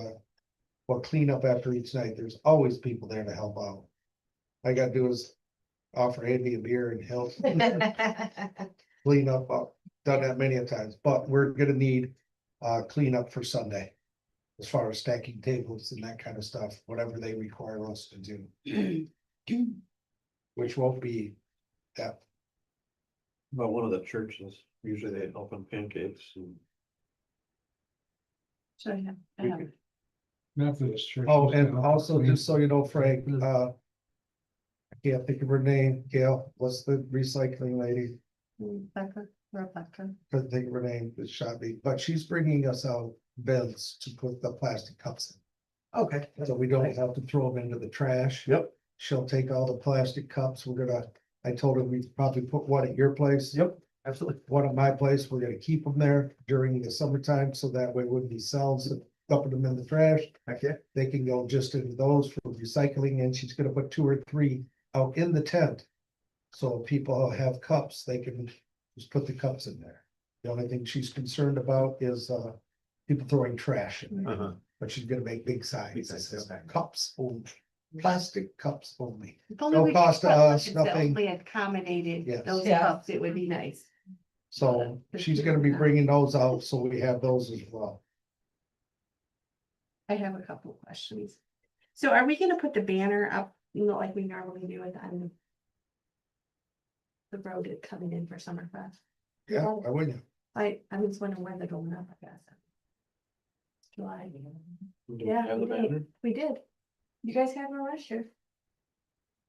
clean up after each night. There's always people there to help out. All I gotta do is offer Andy a beer and help clean up. Done that many a times, but we're gonna need cleanup for Sunday. As far as stacking tables and that kind of stuff, whatever they require us to do. Which won't be that, But one of the churches, usually they help on pancakes and. So, yeah, I We have- could- Methodist church. oh, and also, just so you know, Frank, I can't think of her name, Gail, what's the recycling lady? Rebecca. Couldn't think of her name, it's shot me, but she's bringing us out bins to put the plastic cups Okay. in. So we don't have to throw them into the trash. Yep. She'll take all the plastic cups, I told her we'd probably put one at your place. Yep, absolutely. One at my place, we're gonna keep them there during the summertime, so that way when he sells it, dumping them in the trash. Heck yeah. They can go just into those for recycling, and she's gonna put 2 or 3 out in the tent. So if people have cups, they can just put the cups in there. The only thing she's concerned about is people throwing trash in there, Uh-huh. but she's gonna make big signs Big that signs, says okay. cups only, plastic cups only. If only No we could cost to put us, buckets that nothing. only accommodated Yes. those Yeah. cups, it would be nice. So she's gonna be bringing those out, so we have those as well. I have a couple of questions. So are we gonna put the banner up, like we normally do it on the road coming in for Summerfest? Yeah, why wouldn't you? I was wondering when they're going up, I guess. July. Do we Yeah, have the we did. banner? We did. You guys had one last year.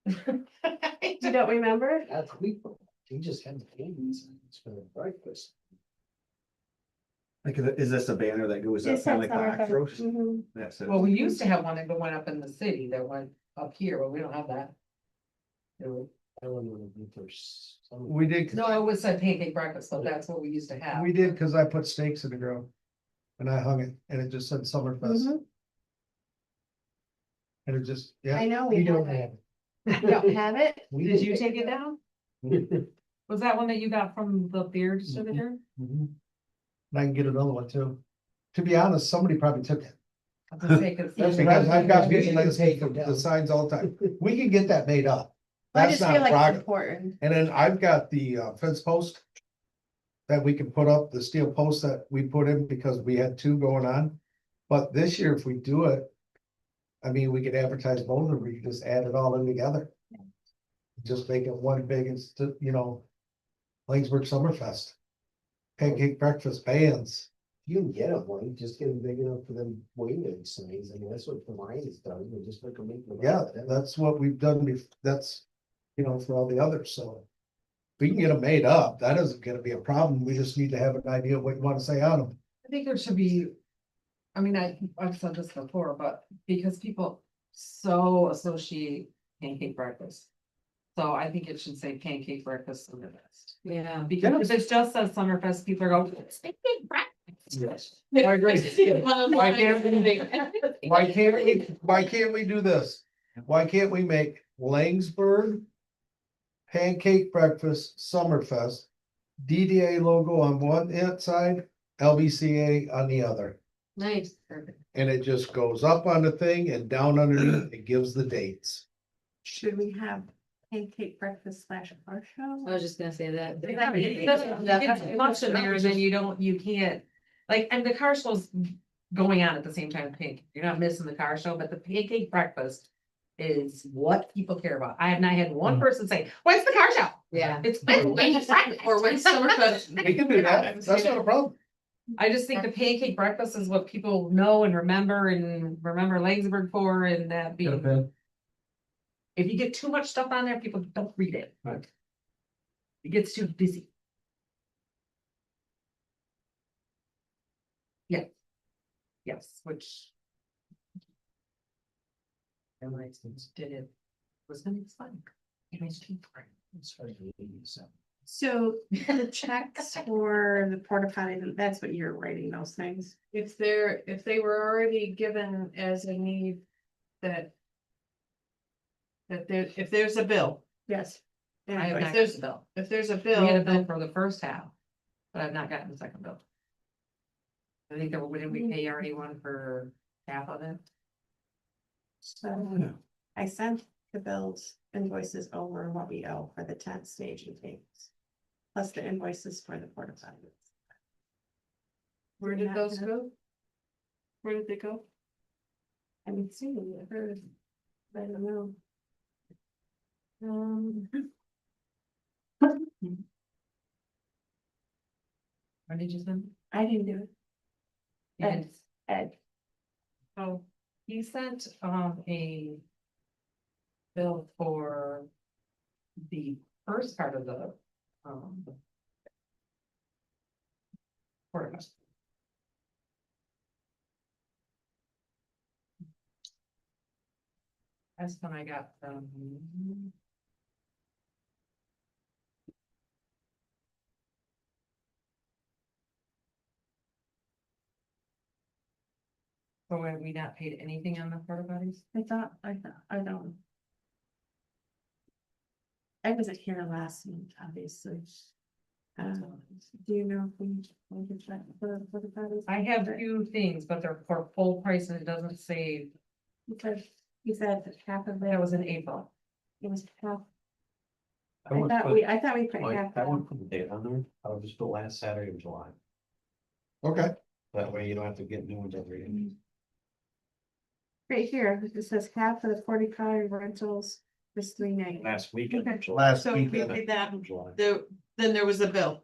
You don't remember? We just had the games for breakfast. Like, is this a banner that goes It up kind said of like the Summerfest. Astros? Mhm. That's it. well, we used to have one that went up in the city that went up here, but we don't have that. Do I don't know if there's some- We did, we? No, it was a pancake breakfast, so that's what we used to have. we did, cause I put stakes in the ground. And I hung it, and it just said Summerfest, Mhm. and it just, I yeah, know. We We don't have have. it. You don't have it? Did you take it down? Was that one that you got from the beer distributor? mhm. And I can get another one too. To be honest, somebody probably took it. I was gonna say, 'cause- Because I've got Yeah. videos of the signs all the time. We can get that made up. I That's just feel not like it's progress. important. And then I've got the fence post. That we can put up, the steel post that we put in because we had 2 going on. But this year, if we do it. I mean, we could advertise both, or we could just add it all in together. Just make it one big, Laingsburg Summerfest. Pancake breakfast bands. You can get them one, just get them big enough for them wayland signs. I mean, that's what the line has done. We just make them. Yeah, that's what we've done. That's, for all the others, so. We can get them made up. That isn't gonna be a problem. We just need to have an idea of what you wanna say on them. I think there should be, I mean, I've said this before, but because people, so associate pancake breakfast. So I think it should say pancake breakfast Summerfest. Yeah. Because if it just says Summerfest, people are going, it's pancake breakfast. Yes. I agree. Why can't we do this? Why can't we make Laingsburg pancake breakfast Summerfest, DDA logo on one side, LBCA on the other? Nice. And it just goes up on the thing and down underneath, it gives the dates. Should we have pancake breakfast / car I show? was just gonna say that. It's much in there, and then you can't, like, and the car show's going on at the same time, as pancake, you're not missing the car show, but the pancake breakfast is what people care about. I have not had one person say, when's the car show? Yeah. It's pancake breakfast. Or when Summerfest. We can do that, that's not a problem. I just think the pancake breakfast is what people know and remember Laingsburg for, and that being. If you get too much stuff on there, people don't read it. Right. It gets too busy. Yeah. Yes, which. And I did it. Was gonna be fun. It was too fun. So the checks for the porta potty, that's what you're writing those things. If they were already given as a need that. If there's a bill, Yes. I have not there's- gotten the bill. if there's a We bill, had a bill then for the first half, but I've not gotten the second bill. I think that, didn't we pay already one for half of it? So I sent the bills invoices over what we owe for the tent stage and things. Plus the invoices for the porta potties. where did those go? Where did they go? I mean, soon, I heard, I don't know. Or did you send? I didn't do it. You didn't? Ed, Oh, he sent a bill for the first part of the porta potty. That's when I got from. So have we not paid anything on the porta potties? I don't. I wasn't here last month, obviously. Do you know if we can check for the potties? I have a few things, but they're for full price and it doesn't say, He said that half of that it was in April. it was half. I would put, I thought we put like, half. I wouldn't put the date on there, I would just put last Saturday of July, Okay, that way you don't have to get new ones every day. Right here, it says half of the 45 rentals was $390. Last weekend. of July. last So we weekend, paid that, July. then there was a bill.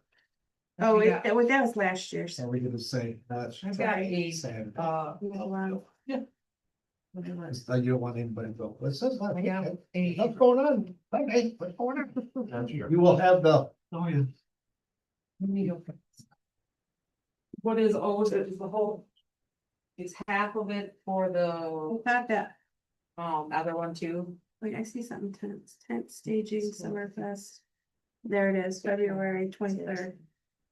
Oh, Yeah. that was last year's. are we gonna say, that's. I've got a, Saturday. Wow. You don't want anybody to go, it says that, I got okay. a, What's going on? Hey, what's going on? That's your- You will have the, Oh, yeah. let me go. What is owed is the whole. Is half of it for I the thought that, other one too? wait, I see something, tent staging, Summerfest. There it is, February 23rd.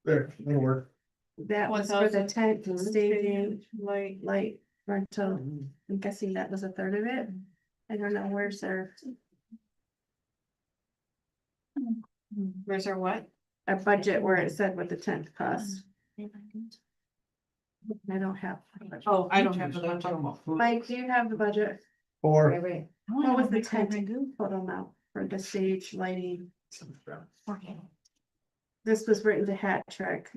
there, that'll work. That was for the 1,000. tent staging, light rental. I'm guessing that was a third of it. I don't know, where's their, Where's our what? a budget where it said what the tent cost. I don't have. Oh, I don't have the Talking budget. about food. Mike, do you have the budget? Or, What was the tent total amount for the stage lighting? This was written to Hat Trick.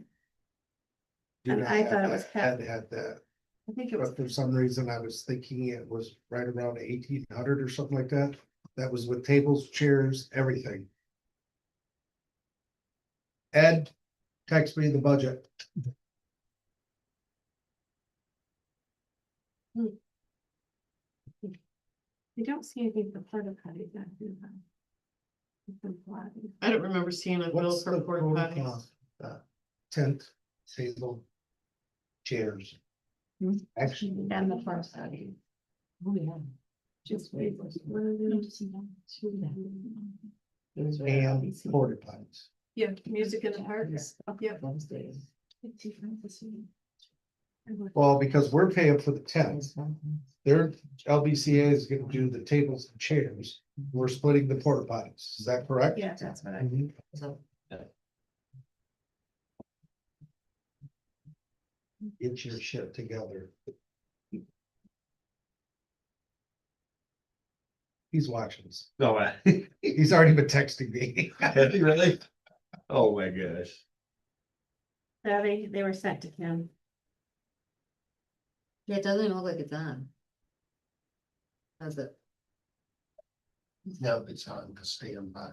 And I thought it was had that, I think it was, but for some reason I was thinking it was right around 1,800 or something like that. That was with tables, chairs, everything. Ed, text me the budget. you don't see anything for porta potty that do that. I don't remember seeing a bill What's for the porta total potties. cost? Tent, table, chairs. Hmm. Actually, And the porta potty. Oh, yeah. Just wait. And porta potties. Yeah, music in the park. Yep. Well, because we're paying for the tent, their LBCA is gonna do the tables and chairs. We're splitting the porta potties. Is that correct? Yeah, that's what I. Mhm. Get your shit together. He's watching us. No, He's already been texting me. really? Oh my gosh. Yeah, they were sent to him. Yeah, it doesn't even look like it's on. Does it? No, it's on the standby.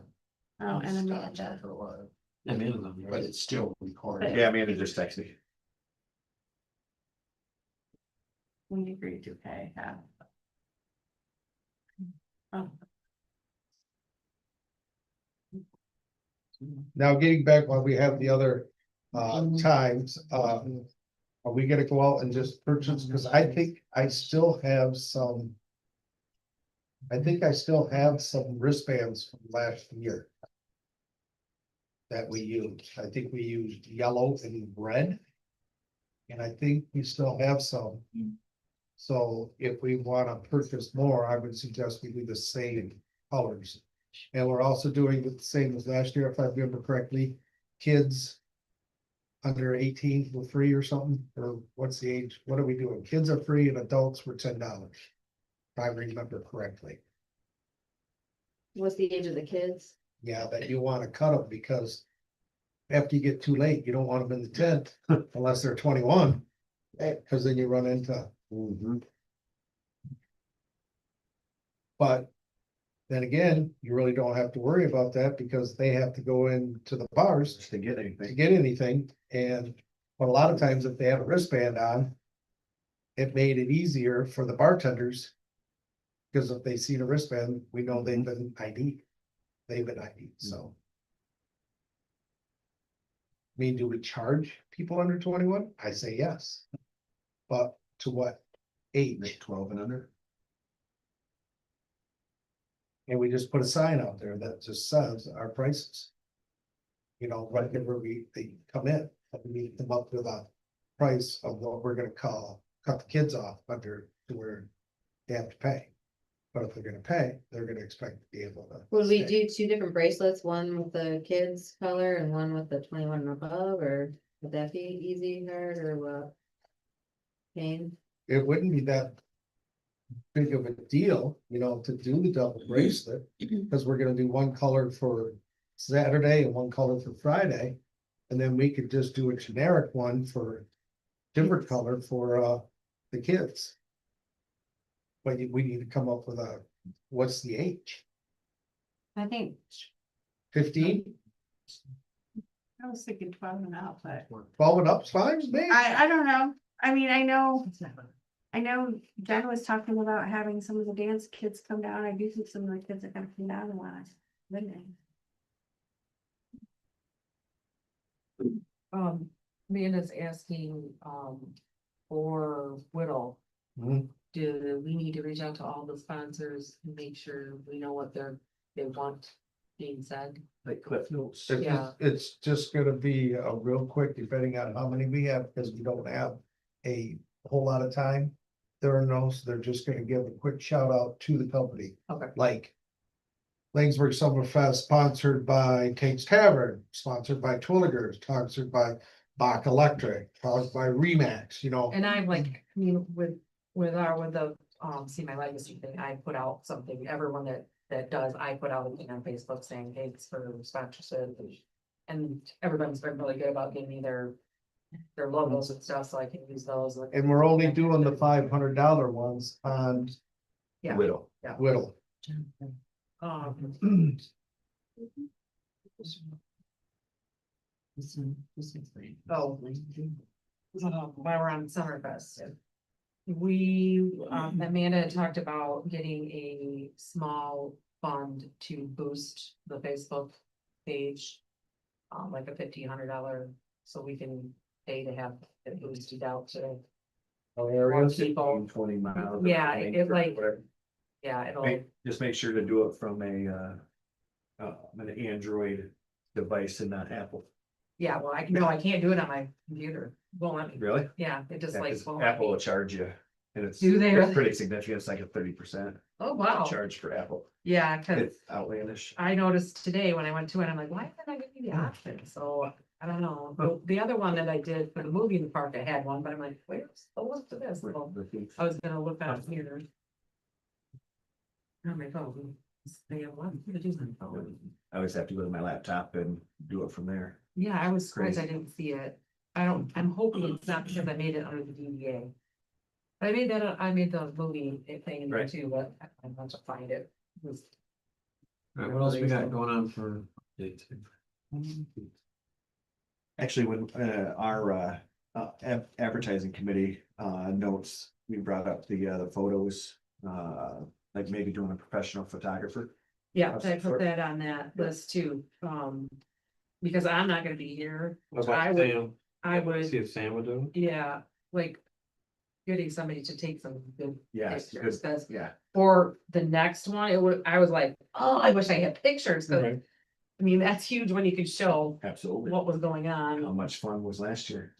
Oh, and Stops Amanda. after a while, I'm in them, but it's still recording. Yeah, Amanda just texted me. We agreed to pay half. Oh, Now getting back while we have the other times, are we gonna go out and just purchase, because I think I still have some. I think I still have some wristbands from last year. That we used, I think we used yellow and red. And I think we still have some. So if we wanna purchase more, I would suggest we do the same colors. And we're also doing the same as last year, if I remember correctly, kids. Under 18 were free or something, or what's the age, what are we doing? Kids are free and adults were $10. If I remember correctly, What's the age of the kids? yeah, but you wanna cut them because. After you get too late, you don't want them in the tent unless they're 21. Cause then you run into. But. Then again, you really don't have to worry about that because they have to go into the bars To get to anything. get anything, and, but a lot of times if they have a wristband on. It made it easier for the bartenders. Cause if they see the wristband, we know they've been ID'd. They've been ID'd, so. I mean, do we charge people under 21? I say yes. But to what age? 12 and under. And we just put a sign out there that just says our prices. You know, right whenever they come in, and we come up with a price of what we're gonna cut the kids off under to where they have to pay. But if they're gonna pay, they're gonna expect to be able to. Would we stay. do two different bracelets, one with the kids color and one with the 21 and above, or would that be easy, hard, or what? Pain? It wouldn't be that. Big of a deal, you know, to do the double bracelet, because we're gonna do one color for Saturday and one color for Friday. And then we could just do a generic one for different color for the kids. But we need to come up with what's the age? I think 15? I was thinking 12 and up, but 12 and up's fine with me. I don't know. I mean, I know Jen was talking about having some of the dance kids come down. I do think some of the kids are gonna come down and wanna. Amanda's asking, for Whittle. Mhm. Do we need to reach out to all the sponsors and make sure we know what they want being said? Like Cliff Notes. Yeah. It's just gonna be real quick, depending on how many we have, because we don't have a whole lot of time. There are no, so they're just gonna give a quick shout out to the company. Okay. Like. Laingsburg Summerfest sponsored by Kate's Tavern, sponsored by Twilligers, sponsored by Bach Electric, sponsored by Remax, you know. And I'm like, I mean, with the, See My Legacy thing, I put out something, everyone that does, I put out a thing on Facebook saying, hey, it's for sponsorship. And everybody's been really good about giving me their logos and stuff, so I can use those. And we're only doing the $500 ones on Yeah. Widow. Whittle. Oh. While we're on Summerfest. We, Amanda had talked about getting a small fund to boost the Facebook page. Like a $1,500, so we can pay to have it boosted out to Oh, more areas. people. 20 miles. Yeah, it like- Whatever. Yeah, it'll, Just make sure to do it from an Android device and not Apple. yeah, well, I can't do it on my computer. Won't let me. Really? Yeah, it just Yeah, like. 'cause won't let Apple me. will charge you, and it's Do they it's really? pretty significant. It's like a 30% Oh, wow. charge for Apple. Yeah, cause It's outlandish. I noticed today when I went to it, I'm like, why didn't I give you the option? So I don't know. The other one that I did for the movie in the park, I had one, but I'm like, where's the list to this? So I was gonna look at it here. Oh, my phone. They have one. What is my phone? I always have to go to my laptop and do it from there. Yeah, I was surprised I Crazy. didn't see it. I'm hoping it's not because I made it under the DDA. I made the movie thing in there Right. too, but I want to find it. It was- All right, what else we got going on for updates? Actually, when our advertising committee notes, we brought up the photos, like maybe doing a professional photographer. Yeah, That's I sure. put that on that list too, because I'm not gonna be here. What about I would, Sam? I would, See if Sam would do yeah, like. Getting somebody to take some good Yes, pictures, because, 'cause yeah, for the next one, I was like, oh, I wish I had pictures, 'cause Right. I mean, that's huge when you could show absolutely. what was going How on. much fun was last year?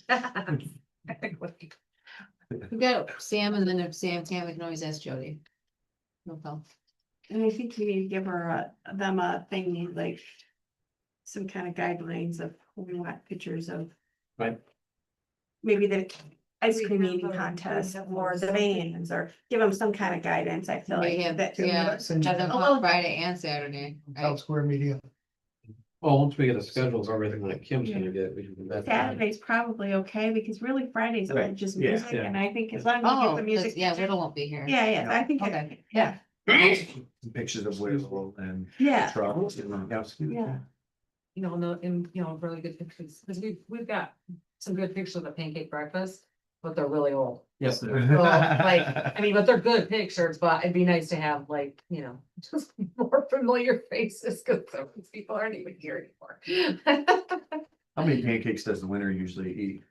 We got Sam, and then if Sam can't, we can always ask Jody. No problem. And I think we need to give her them a thing, like. Some kind of guidelines of who we want pictures of. Right. Maybe the ice cream eating contest or the vans, or give them some kind of guidance, I feel We like have, that. yeah, Send you have them that. on Friday and Saturday, Town right? Square Media. Well, once we get a schedule of everything like Kim's gonna get, we can do that. Saturday's probably okay, because really Fridays are Right. just Yeah. music, Yeah. and I think as long as we Oh, get the music. 'cause, yeah, Whittle won't be here. Yeah, I think, Okay. yeah, Pictures of Whittle and yeah, trucks and yeah. You know, really good pictures, because we've got some good pictures of the pancake breakfast, but they're really old. Yes. So, I mean, but they're good pictures, but it'd be nice to have like, just more familiar faces, because some of these people aren't even here anymore. How many pancakes does the winner usually eat?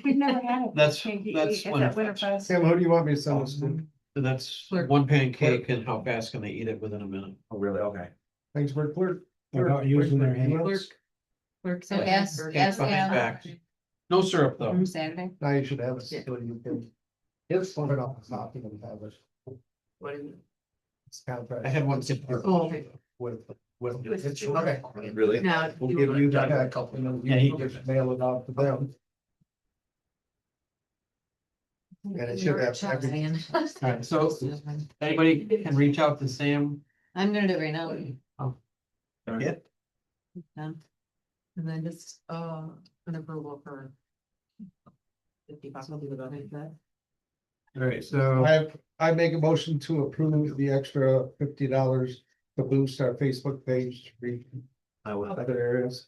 We've never had it. That's At Winterfest. that Winterfest. Sam, who do you want me to send this to? And that's Clerk. one pancake and how fast can they eat it within a minute? Oh, really? Okay. Thanks for clerk. Without using their hands. Clerk So said- ask, Clerk ask Behind Sam back. No syrup though. from Saturday. Now you should have it. Yeah. So you can. It's fun enough, it's not even have it. What is it? It's contract. I had one tip. Oh, okay. With. Okay. Really? Now. We'll give you that a couple minutes. Yeah, he You can just mail it out to them. And it should have every- Alright, so anybody can reach out to Sam. I'm gonna do it right now. Yeah. Done. And then just, an approval for. 50 bucks, I'll do it on it, but. Alright, so I make a motion to approve the extra $50 to boost our Facebook page to reach I will. other areas.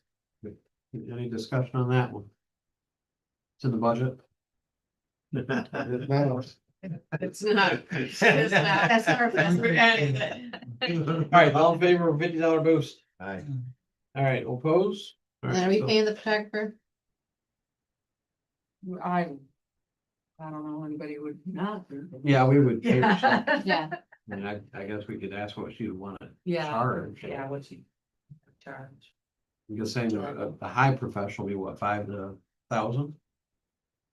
any discussion on that one? It's in the budget. Now, It's not. That's our best. Alright, all in favor of $50 boost? Aye. Alright, oppose? And then are we paying the photographer? I don't know anybody who would not. Yeah, we would. pay for some. Yeah. Yeah, I mean, I guess we could ask what she would want to Yeah, charge. yeah, what you charge. You could say a high professional be what, 5 to 1,000?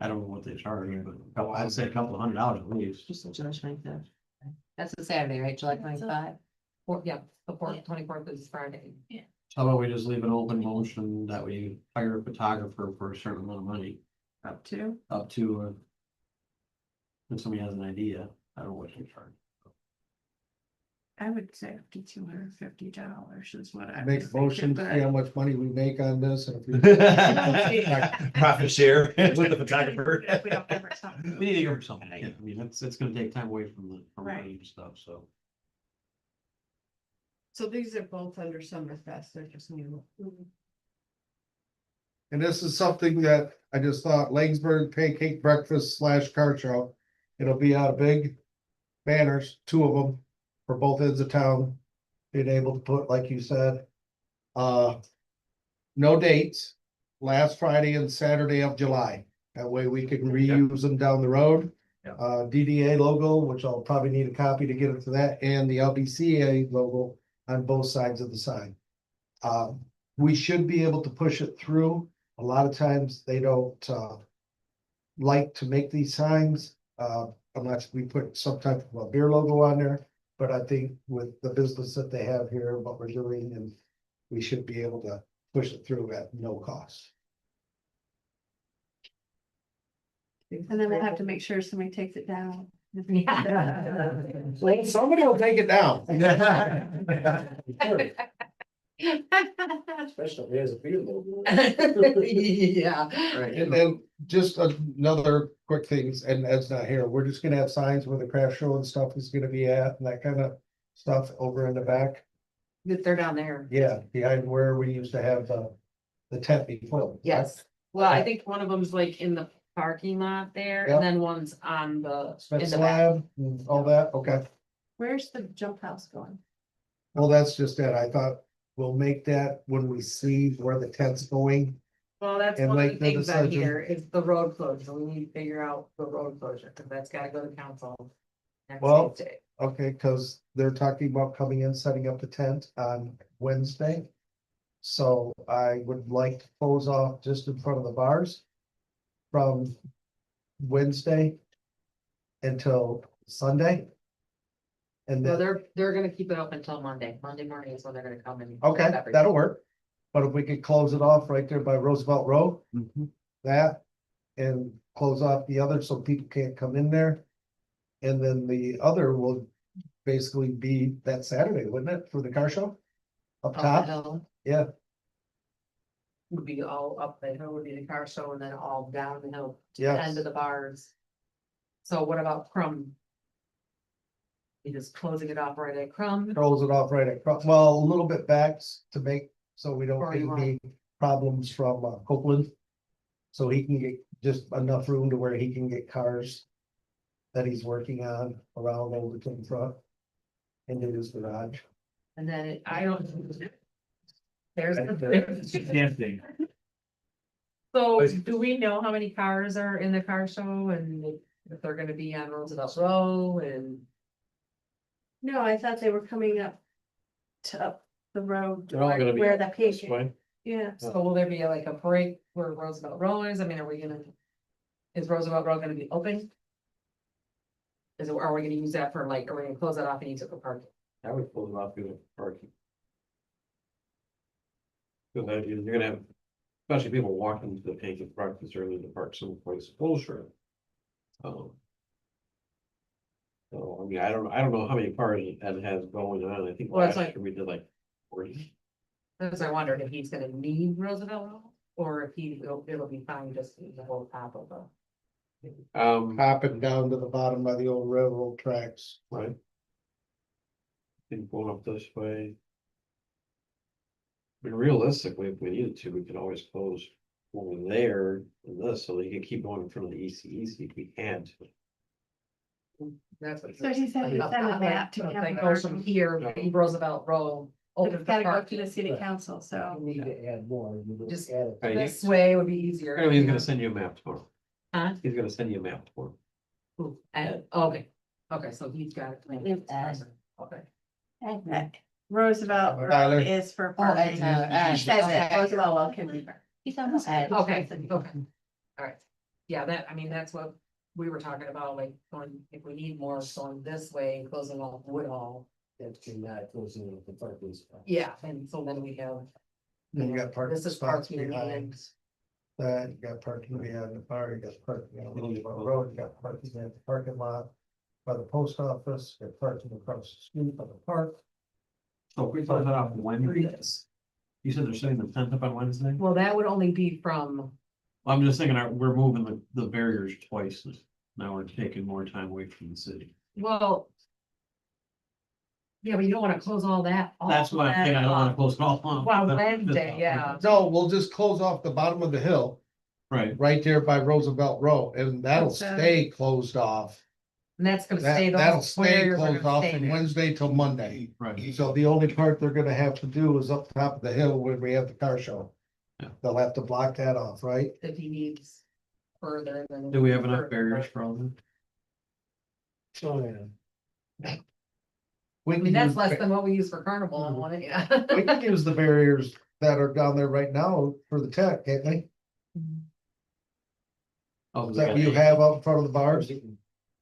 I don't know what they charge, but I'd say a couple $100 at least. Just a judgment there. that's a Saturday, right? July 25. Yeah, the 24th is Friday. How about we just leave an open motion that we hire a photographer for a certain amount of money, Up to. up to. If somebody has an idea, I don't know what you charge. I would say up to $250 is what I. make was a motion, thinking, see but- how much money we make on this and if we. Profit share with the photographer. If we don't ever stop. We need to go for something, yeah, I mean, it's gonna take time away from from Right. money and stuff, so. So these are both under Summerfest, they're just new. And this is something that I just thought Laingsburg Pancake Breakfast / car show. It'll be out of big banners, 2 of them for both ends of town. Being able to put, like you said, no dates, last Friday and Saturday of July. That way we can reuse them down the road. DDA logo, which I'll probably need a copy to get it to that, and the LBCA logo on both sides of the sign. We should be able to push it through. A lot of times they don't, like to make these signs, unless we put some type of a beer logo on there. But I think with the business that they have here, what we're doing, and we should be able to push it through at no cost. And then we'll have to make sure somebody takes it down. Well, somebody will take it down. Especially as a beer logo. Yeah. Right, and then just another quick things, and Ed's not here, we're just gonna have signs where the craft show and stuff is gonna be at, and that kind of stuff over in the back. They're down there. Yeah, behind where we used to have the tent before. Yes. Well, I think one of them's like in the parking lot there, Yep. and then one's on the, Smith in the back. slab and all that, okay. Where's the jump house going? Well, that's just it, I thought we'll make that when we see where the tent's going. Well, that's And one of make the the things on decision. here, is the road closure, we need to figure out the road closure, cause that's gotta go to council. next Well- Tuesday. Okay, cause they're talking about coming in, setting up the tent on Wednesday. So I would like to close off just in front of the bars. From Wednesday. Until Sunday. And So then, they're gonna keep it open until Monday morning is when they're gonna come and. okay, everything. that'll work. But if we could close it off right there by Roosevelt Road, that. And close off the other so people can't come in there. And then the other will basically be that Saturday, wouldn't it, for the car show? Up Up the top, hill yeah, would be all up the hill would be the car show and then all down the hill to the Yes. end of the bars. So what about Crum? You just closing it off right at Crum? close it off right across, well, a little bit back to make, so we don't Or get you want- any problems from Copeland. So he can get just enough room to where he can get cars. That he's working on around over to the front. Into his garage. And then I don't. There's Right the. Damn thing. So do we know how many cars are in the car show and if they're gonna be on Roosevelt Row and? No, I thought they were coming up. To up the road They're all gonna be where the This patient, way. yeah. So will there be like a break where Roosevelt Row is? I mean, are we gonna? Is Roosevelt Row gonna be open? Is it, are we gonna use that for like, are we gonna close that off and use it for parking? I would close it off to parking. Because you're gonna have, especially people walking to the painted park, because they're going to park someplace closer. So, I mean, I don't know how many cars Ed has going on, I think Well, it's last like- year we did like 40. That's why I wondered if he's gonna need Roosevelt Row or if it'll be fine just the whole top of the. Hopping down to the bottom by the old railroad tracks. Right. And going up this way. I mean, realistically, if we needed to, we could always close over there and this, so they can keep going in front of the ECEC if we had to. That's what. So he said he'd send a map to Like have goes from here, Yeah. Roosevelt Row. But Over it's gotta go to the parking. city council, so. Need to add more. Just- add it. Right, This way would be easier. Anyway, he's gonna send you a map tomorrow. Huh? He's gonna send you a map tomorrow. Ooh, okay, okay, so he's got it. Okay. Roosevelt Road Tyler. is for Oh, parking. Ed, He says it, okay. Roosevelt Road can be. He's almost at. Okay, okay. All right. Yeah, that, I mean, that's what we were talking about, like, going, if we need more, going this way, closing off Woodhall. That's not closing the parking spot. Yeah, and so then we have. Then you got parking This is spots parking behind. and That, you got parking behind the bar, you got parking on the road, you got parking in the parking lot. By the post office, you got parking across the street by the park. So if we close that off Wednesday, you said they're setting the tent up on Wednesday? well, that would only be from, I'm just thinking, we're moving the barriers twice. Now we're taking more time away from the city. well. Yeah, but you don't wanna close all that. off That's what I'm thinking, I don't wanna close it all off. Well, Wednesday, yeah. No, we'll just close off the bottom of the hill, Right, right there by Roosevelt Road, and that'll Okay. stay closed off. And that's gonna stay. That'll those stay squares are closed gonna off stay from there. Wednesday till Monday. right. So the only part they're gonna have to do is up top of the hill where we have the car show. Yeah. They'll have to block that off, right? If he needs further than. Do we have enough barriers for all of them? We I can mean, that's use, less than what we use for carnival and one, yeah. we can use the barriers that are down there right now for the tech, can't we? Oh, That you have out in front of the bars.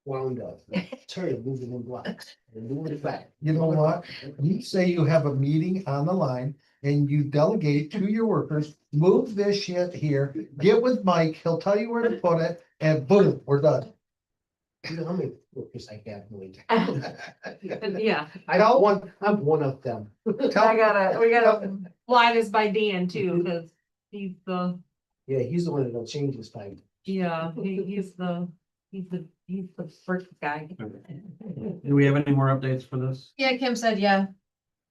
Wound up. Terry moving in blocks. And moving it back. You know what? You say you have a meeting on the line and you delegate to your workers, move this shit here, get with Mike, he'll tell you where to put it, and boom, we're done. You know how many workers I have, Louis? Yeah, I'm one of them. we gotta fly this by Dan too, cause he's the, Yeah, he's the one that'll change his time. yeah, he's the first guy. Do we have any more updates for this? Yeah, Kim said, yeah,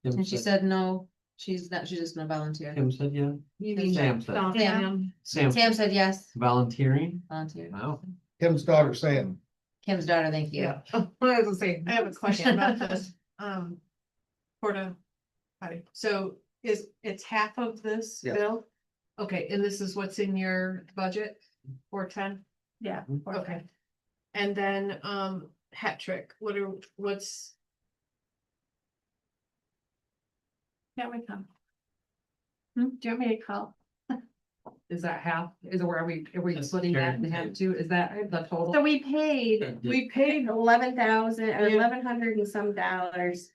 Kim and she said, no, she's not, she's just gonna volunteer. Kim said, yeah. You mean Sam said, Sam. Sam, Sam said yes, volunteering? volunteer. Wow. Kim's daughter Sam. Kim's daughter, thank you. Yeah. I was gonna say. I have a question about this, porta potty. So it's half of this Yeah. bill? Okay, and this is what's in your budget, 410? Yeah. Okay. And then, hat trick, what's, Can't we come? Do you want me to call? Is that half? Are we That's splitting that in fair. half too? Is that the total? So we paid we paid, 11,000 or Yeah. 1,100 and some dollars.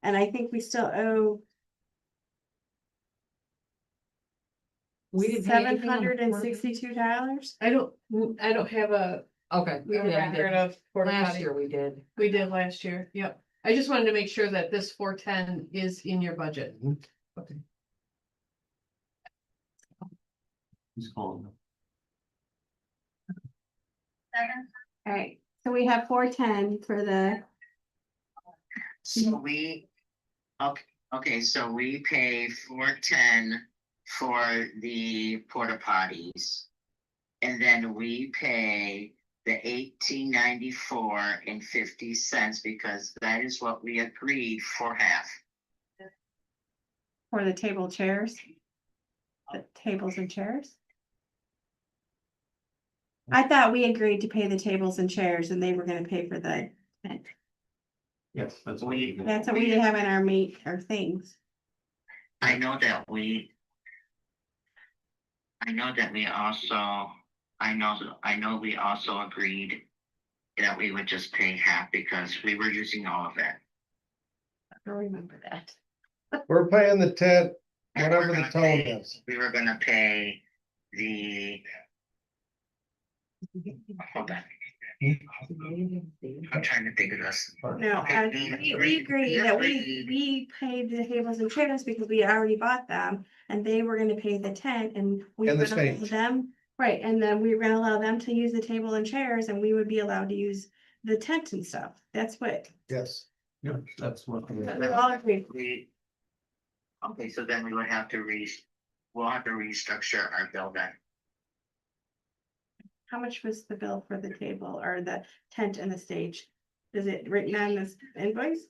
And I think we still owe We didn't pay anything on the $762. I don't have a, Okay. we yeah, we record did. of porta Last potty. year we did. We did last year, yep. I just wanted to make sure that this 410 is in your budget. He's calling. All right, so we have 410 for the, So okay, so we pay 410 for the porta potties. And then we pay the 18.94 because that is what we agreed for half. for the table chairs. The tables and chairs. I thought we agreed to pay the tables and chairs and they were gonna pay for the tent. Yes, that's what We- That's what we have in our things. I know that we also, I know we also agreed that we would just pay half because we were using all of it. I don't remember that. We're paying the tent, And whatever we're the gonna tone pay- is. We were gonna pay the. Hold on, I'm trying to think of this. No, we agreed that we paid the tables and chairs because we already bought them and they were gonna pay the tent and we And were the gonna allow stage. them. Right, and then we were gonna allow them to use the table and chairs and we would be allowed to use the tent and stuff. That's what. Yes. Yeah, that's what. We all agreed. Okay, so then we would have to we'll have to restructure our bill then. How much was the bill for the table or the tent and the stage? Is it written on this invoice?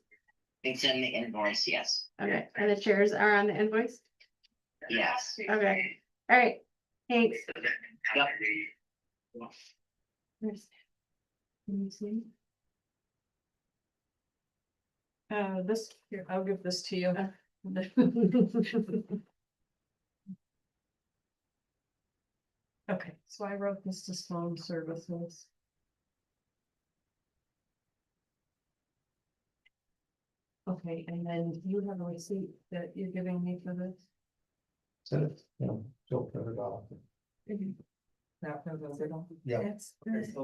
It's in the invoice, yes. Okay, and the chairs are on the invoice? Yes. Okay, all right, thanks. Yep. Where's- Can you see? This, here, I'll give this to you. Okay, so I wrote this to phone services. Okay, and then you have a receipt that you're giving me for this? Send it, don't print it off. That was it. Yeah. That's That's.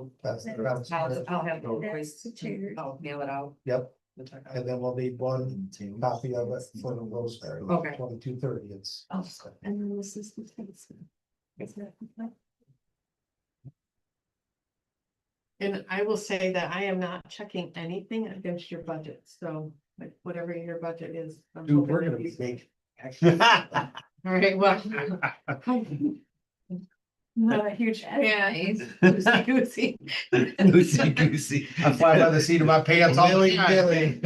I'll have the That's the chairs. I'll mail it out. Yep, and then we'll need one copy of it for the Rosemary. Okay. 2230, it's. Oh. And then this is the tents. Is that- And I will say that I am not checking anything against your budget, so like whatever your budget is. I'm Dude, hoping we're that gonna be you- big. All right, well. Not a huge, yeah, he's goosey. Loosey goosey. I fly by the seat of my pants all the time.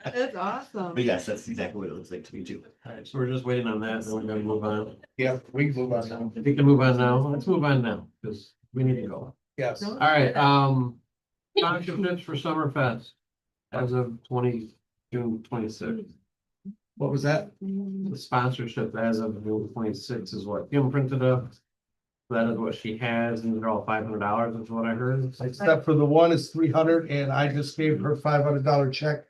That's awesome. But yes, that's exactly what it looks like to me too. Alright, so we're just waiting on that, then we're gonna move on. Yeah, we can move on now. If you can move on now, let's move on now, because we need to go. Yes. Alright, Sponsorships for Summerfest as of June 26th. What was that? The sponsorship as of June 26th is what Kim printed up. That is what she has, and they're all $500 is what I heard. Except for the one is 300 and I just gave her $500 check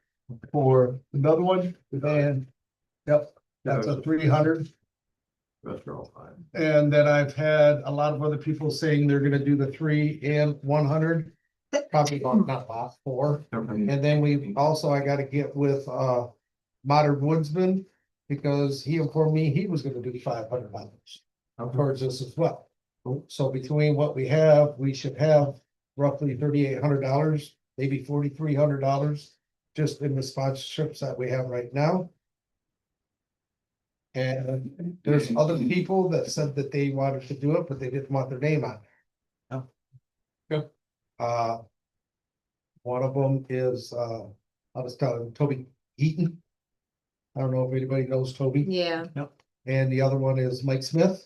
for another one and. Yep, that's a 300. Rest are all fine. And then I've had a lot of other people saying they're gonna do the 3 and 100. Probably about not about 4. Okay. And then I gotta get with Modern Woodsman. Because he informed me he was gonna do $500 towards this as well. So between what we have, we should have roughly $3,800, maybe $4,300. Just in the sponsorships that we have right now. And there's other people that said that they wanted to do it, but they didn't want their name on Oh. there. One of them is, I was telling Toby Eaton. I don't know if anybody knows Toby. Yeah. And the other one is Mike Smith.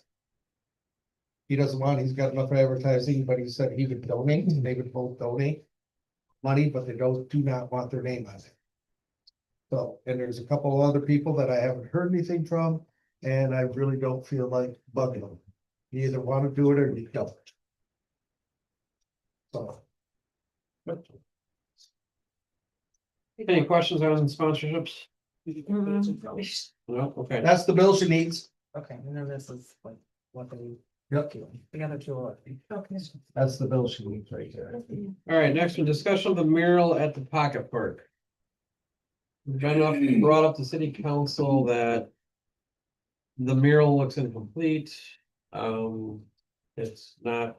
He doesn't want, he's got enough advertising, but he said he would donate, they would both donate money, but they do not want their name on it. So, and there's a couple of other people that I haven't heard anything from, and I really don't feel like bugging them. You either want to do it or you don't. So. Any questions on sponsorships? No, okay. That's the bill she needs. Okay, and then this is like what they, Yep, the other two are. Okay. that's the bill she needs right there. All right, next one, discussion of the mural at the Pocket Park. John Duffy brought up to city council that the mural looks incomplete. It's not.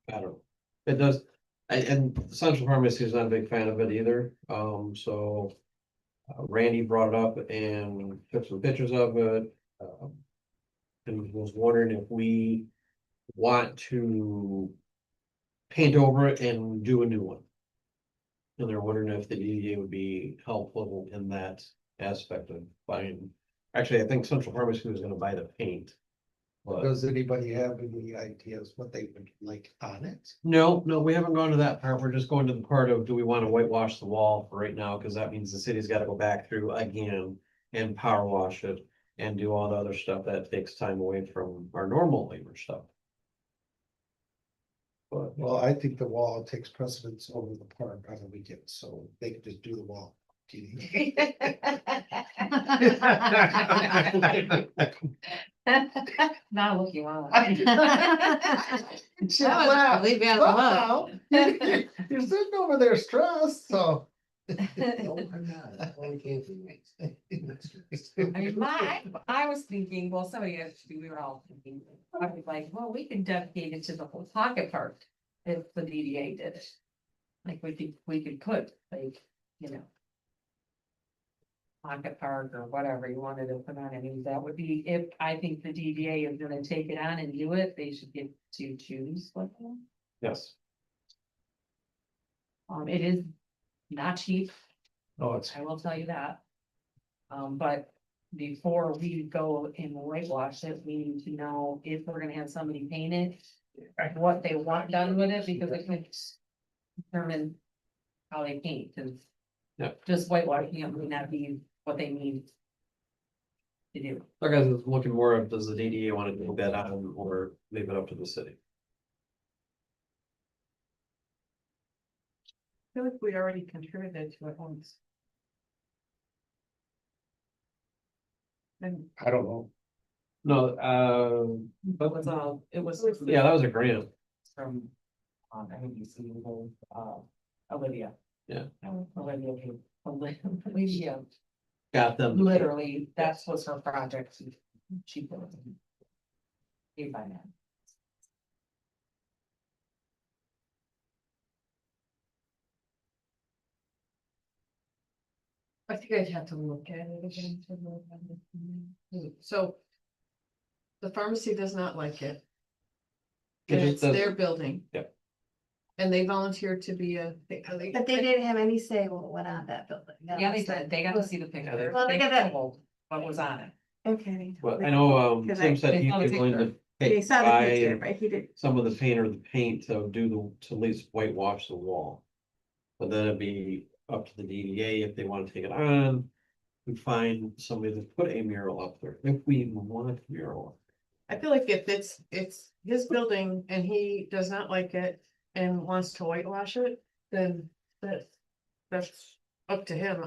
I don't know. It does, and Central Pharmacy is not a big fan of it either. So Randy brought it up and took some pictures of it. And was wondering if we want to paint over it and do a new one. And they're wondering if the EDA would be helpful in that aspect of buying. Actually, I think Central Pharmacy was gonna buy the paint. But Does anybody have any ideas what they would like on it? no, we haven't gone to that part. We're just going to the part of, do we want to whitewash the wall for right now? Cause that means the city's gotta go back through again and power wash it. And do all the other stuff that takes time away from our normal labor stuff. But, Well, I think the wall takes precedence over the park on the weekend, so they can just do the wall. Kidding. Not what you want. Leave you out of luck. You're sitting over there stressed, so. I mean, I was thinking, well, somebody actually, we were all thinking, I was like, well, we can dedicate it to the whole pocket park if the DDA did it. Like, we could put, like, you know. Pocket park or whatever you wanted to put on, I mean, that would be, if I think the DDA is gonna take it on and do it, they should get to choose what. yes. It is not cheap. Oh, it's, I will tell you that. But before we go and whitewash it, we need to know if we're gonna have somebody paint it. What they want done with it, because it can determine how they paint, cause. Yeah. Just whitewashing it may not be what they need. To do. like I was looking more of, does the DDA want to do that on or leave it up to the city? I feel like we already contributed to it once. And I don't know. No, But it was. yeah, that was a grant. From, I think you see, Olivia. Yeah. Olivia, Got them. literally, that was her project. She put it. Paid by that. I think I'd have to look at it again. so. The pharmacy does not like it. It And just it's does- their building. Yeah. And they volunteered to be But they didn't have any say what went on that building. That Yeah, they was did, they got to see the picture. Well, they They got that. told what was on it. Okay. But I know, Cause Tim I- said they he'd found a be willing to picture. Hey, He saw the picture, buy but he did, some of the paint or the paint to to at least whitewash the wall. But then it'd be up to the DDA if they want to take it on. We find somebody to put a mural up there, if we even want a mural. I feel like if it's his building and he does not like it and wants to whitewash it, then that's up to him.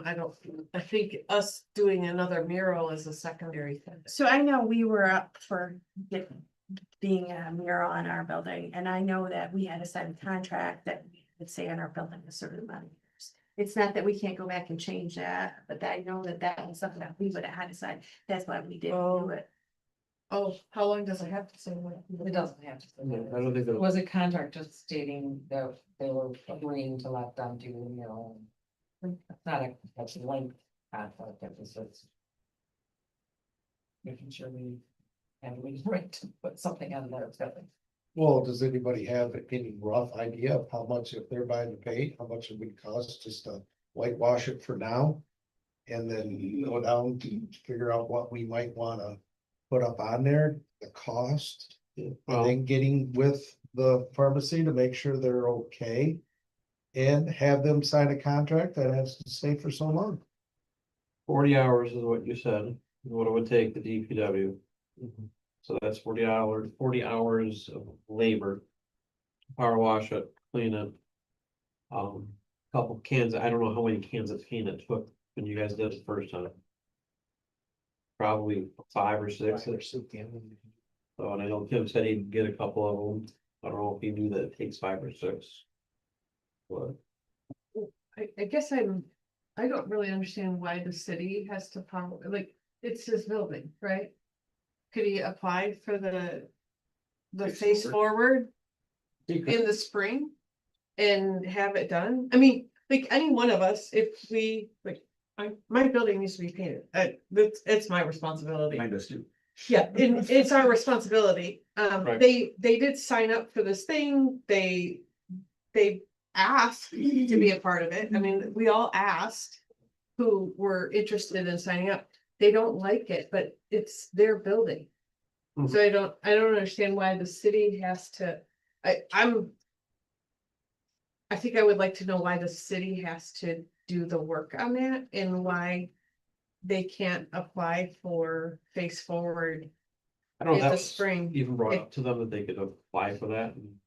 I think us doing another mural is a secondary thing. so I know we were up for being a mural on our building, and I know that we had to sign a contract that we would say on our building a certain amount of years. It's not that we can't go back and change that, but I know that that was something that we would have had to sign. That's why we didn't do it. Oh, how long does it have to say? It doesn't have to. I don't think It that, was a contract just stating that they were agreeing to let them do the mural. It's not a, that's a length contract, it was just. Making sure we, and we right to put something on there, it's got like. Well, does anybody have any rough idea of how much, if they're buying the paint, how much it would cost just to whitewash it for now? And then go down to figure out what we might wanna put up on there, the cost. And well, then getting with the pharmacy to make sure they're okay. And have them sign a contract that has to stay for so long. 40 hours is what you said, is what it would take the DPW. So that's 40 hours of labor. Power wash it, clean it. Couple cans, I don't know how many cans of paint it took when you guys did it the first time. Probably 5 or 6. So, and I know Tim said he'd get a couple of them. I don't know if he knew that it takes 5 or 6. But I guess I don't really understand why the city has to power, like, it's his building, right? Could he apply for the face forward in the spring and have it done? I mean, like any one of us, if we, like, my building needs to be painted, it's my responsibility. Mine does too. Yeah, it's our responsibility. Right. They did sign up for this thing. They asked to be a part of it. I mean, we all asked who were interested in signing up. They don't like it, but it's their building. Mhm. So I don't understand why the city has to, I think I would like to know why the city has to do the work on that and why they can't apply for face forward I don't know, in that the was spring. even brought up to them that they could apply for that. And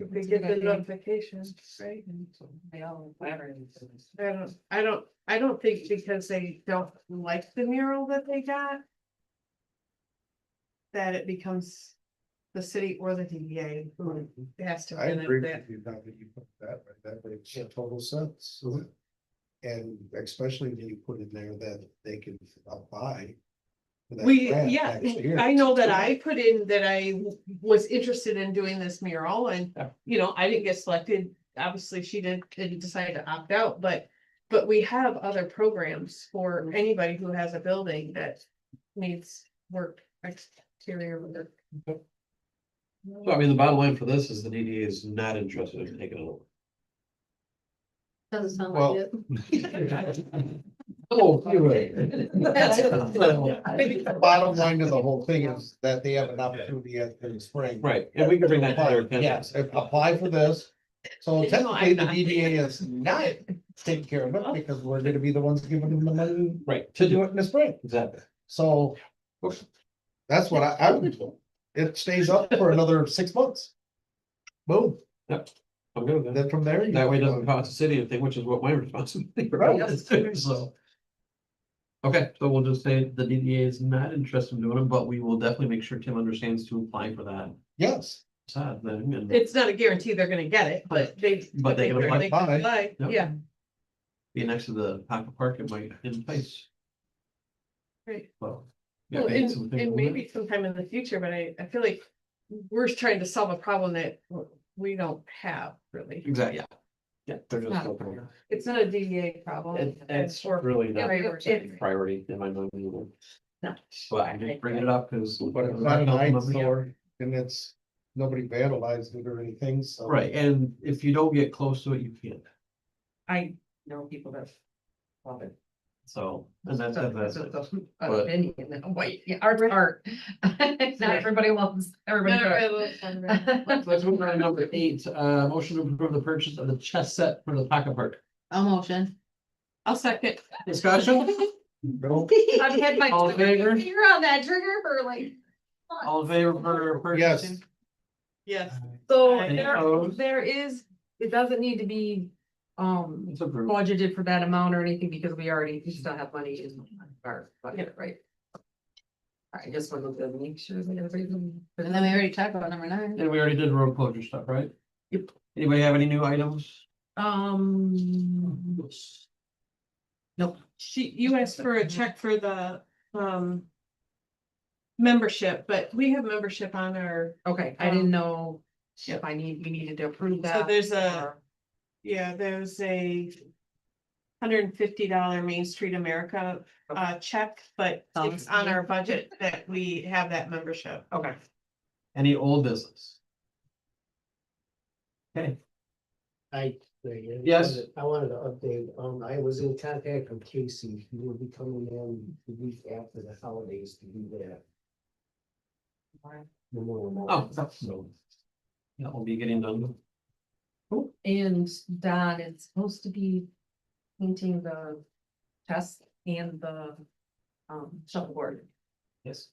If they get the notification, right? They all, whatever. I don't think because they don't like the mural that they got. That it becomes the city or the DDA who has to I win agree it. with you now that you put that, right, that makes total sense. And especially when you put in there that they can apply. for that We, grant yeah, next year. I know that I put in that I was interested in doing this mural and, Yeah. you know, I didn't get selected. Obviously, she didn't decide to opt out, but we have other programs for anybody who has a building that needs work, exterior work. so, I mean, the bottom line for this is the DDA is not interested in taking it over. Doesn't sound Well, like it. Oh, you're right. The bottom line to the whole thing is that they have an opportunity in the spring. Right, and we can bring that to their attention. Yes, apply for this. So No, technically, I'm the not. DDA is not taking care of it because we're gonna be the ones giving them the money Right, to do it in the spring. exactly. So that's what I would, it stays up for another 6 months. Boom, I'm good with that. then from there. you- That way it doesn't cost the city anything, which is what my responsibility. Right. is, so. Okay, so we'll just say the DDA is not interested in doing it, but we will definitely make sure Tim understands to apply for that Yes, side thing and. It's not a guarantee they're gonna get it, but they. But they can apply. apply, Yep. yeah, Be next to the Pocket Park, it might in place. right. Well. yeah, Well, maybe some and things- maybe sometime in the future, but I feel like we're trying to solve a problem that we don't have really. Exactly, yeah. Yeah, they're Not just. a open. priority. It's not a DDA problem. It's or- really not priority. a priority in my mind. Either. No. But I'm just bringing it up because. but it's not an eyesore and it's, nobody vandalized it or anything, so. Right, and if you don't get close to it, you can't. I know people that love it. So, and that's it. An opinion, wait, yeah, art's art. Not everybody loves, everybody. Let's move on to number 8, motion to approve the purchase of the chess set for the pocket park. I'll motion. I'll second. Discussion? I've had my All in favor? finger on that trigger for like. All in favor for Yes. purchasing? Yes. So Any there, opposed? there is, it doesn't need to be, It's approved. budgeted for that amount or anything because we still have money in our budget, right? I just wanted to make sure that everybody's. And then we already talked about number 9. And we already did road closure stuff, right? Yep. Anybody have any new items? Nope. You asked for a check for the, membership, but we have membership on our, Okay, I didn't know if we needed to approve that. so there's a, or- yeah, there's a $150 Main Street America, check, but it's on our budget that we have that membership. Okay. Any old business? Okay, Yes. I wanted to update, I was in contact with Casey, he will be coming in the week after the holidays to do that. oh, so. Yeah, we'll be getting done. And Don is supposed to be painting the test and the shuffleboard. Yes.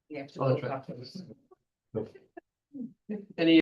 Yeah. Oh, that's right. Any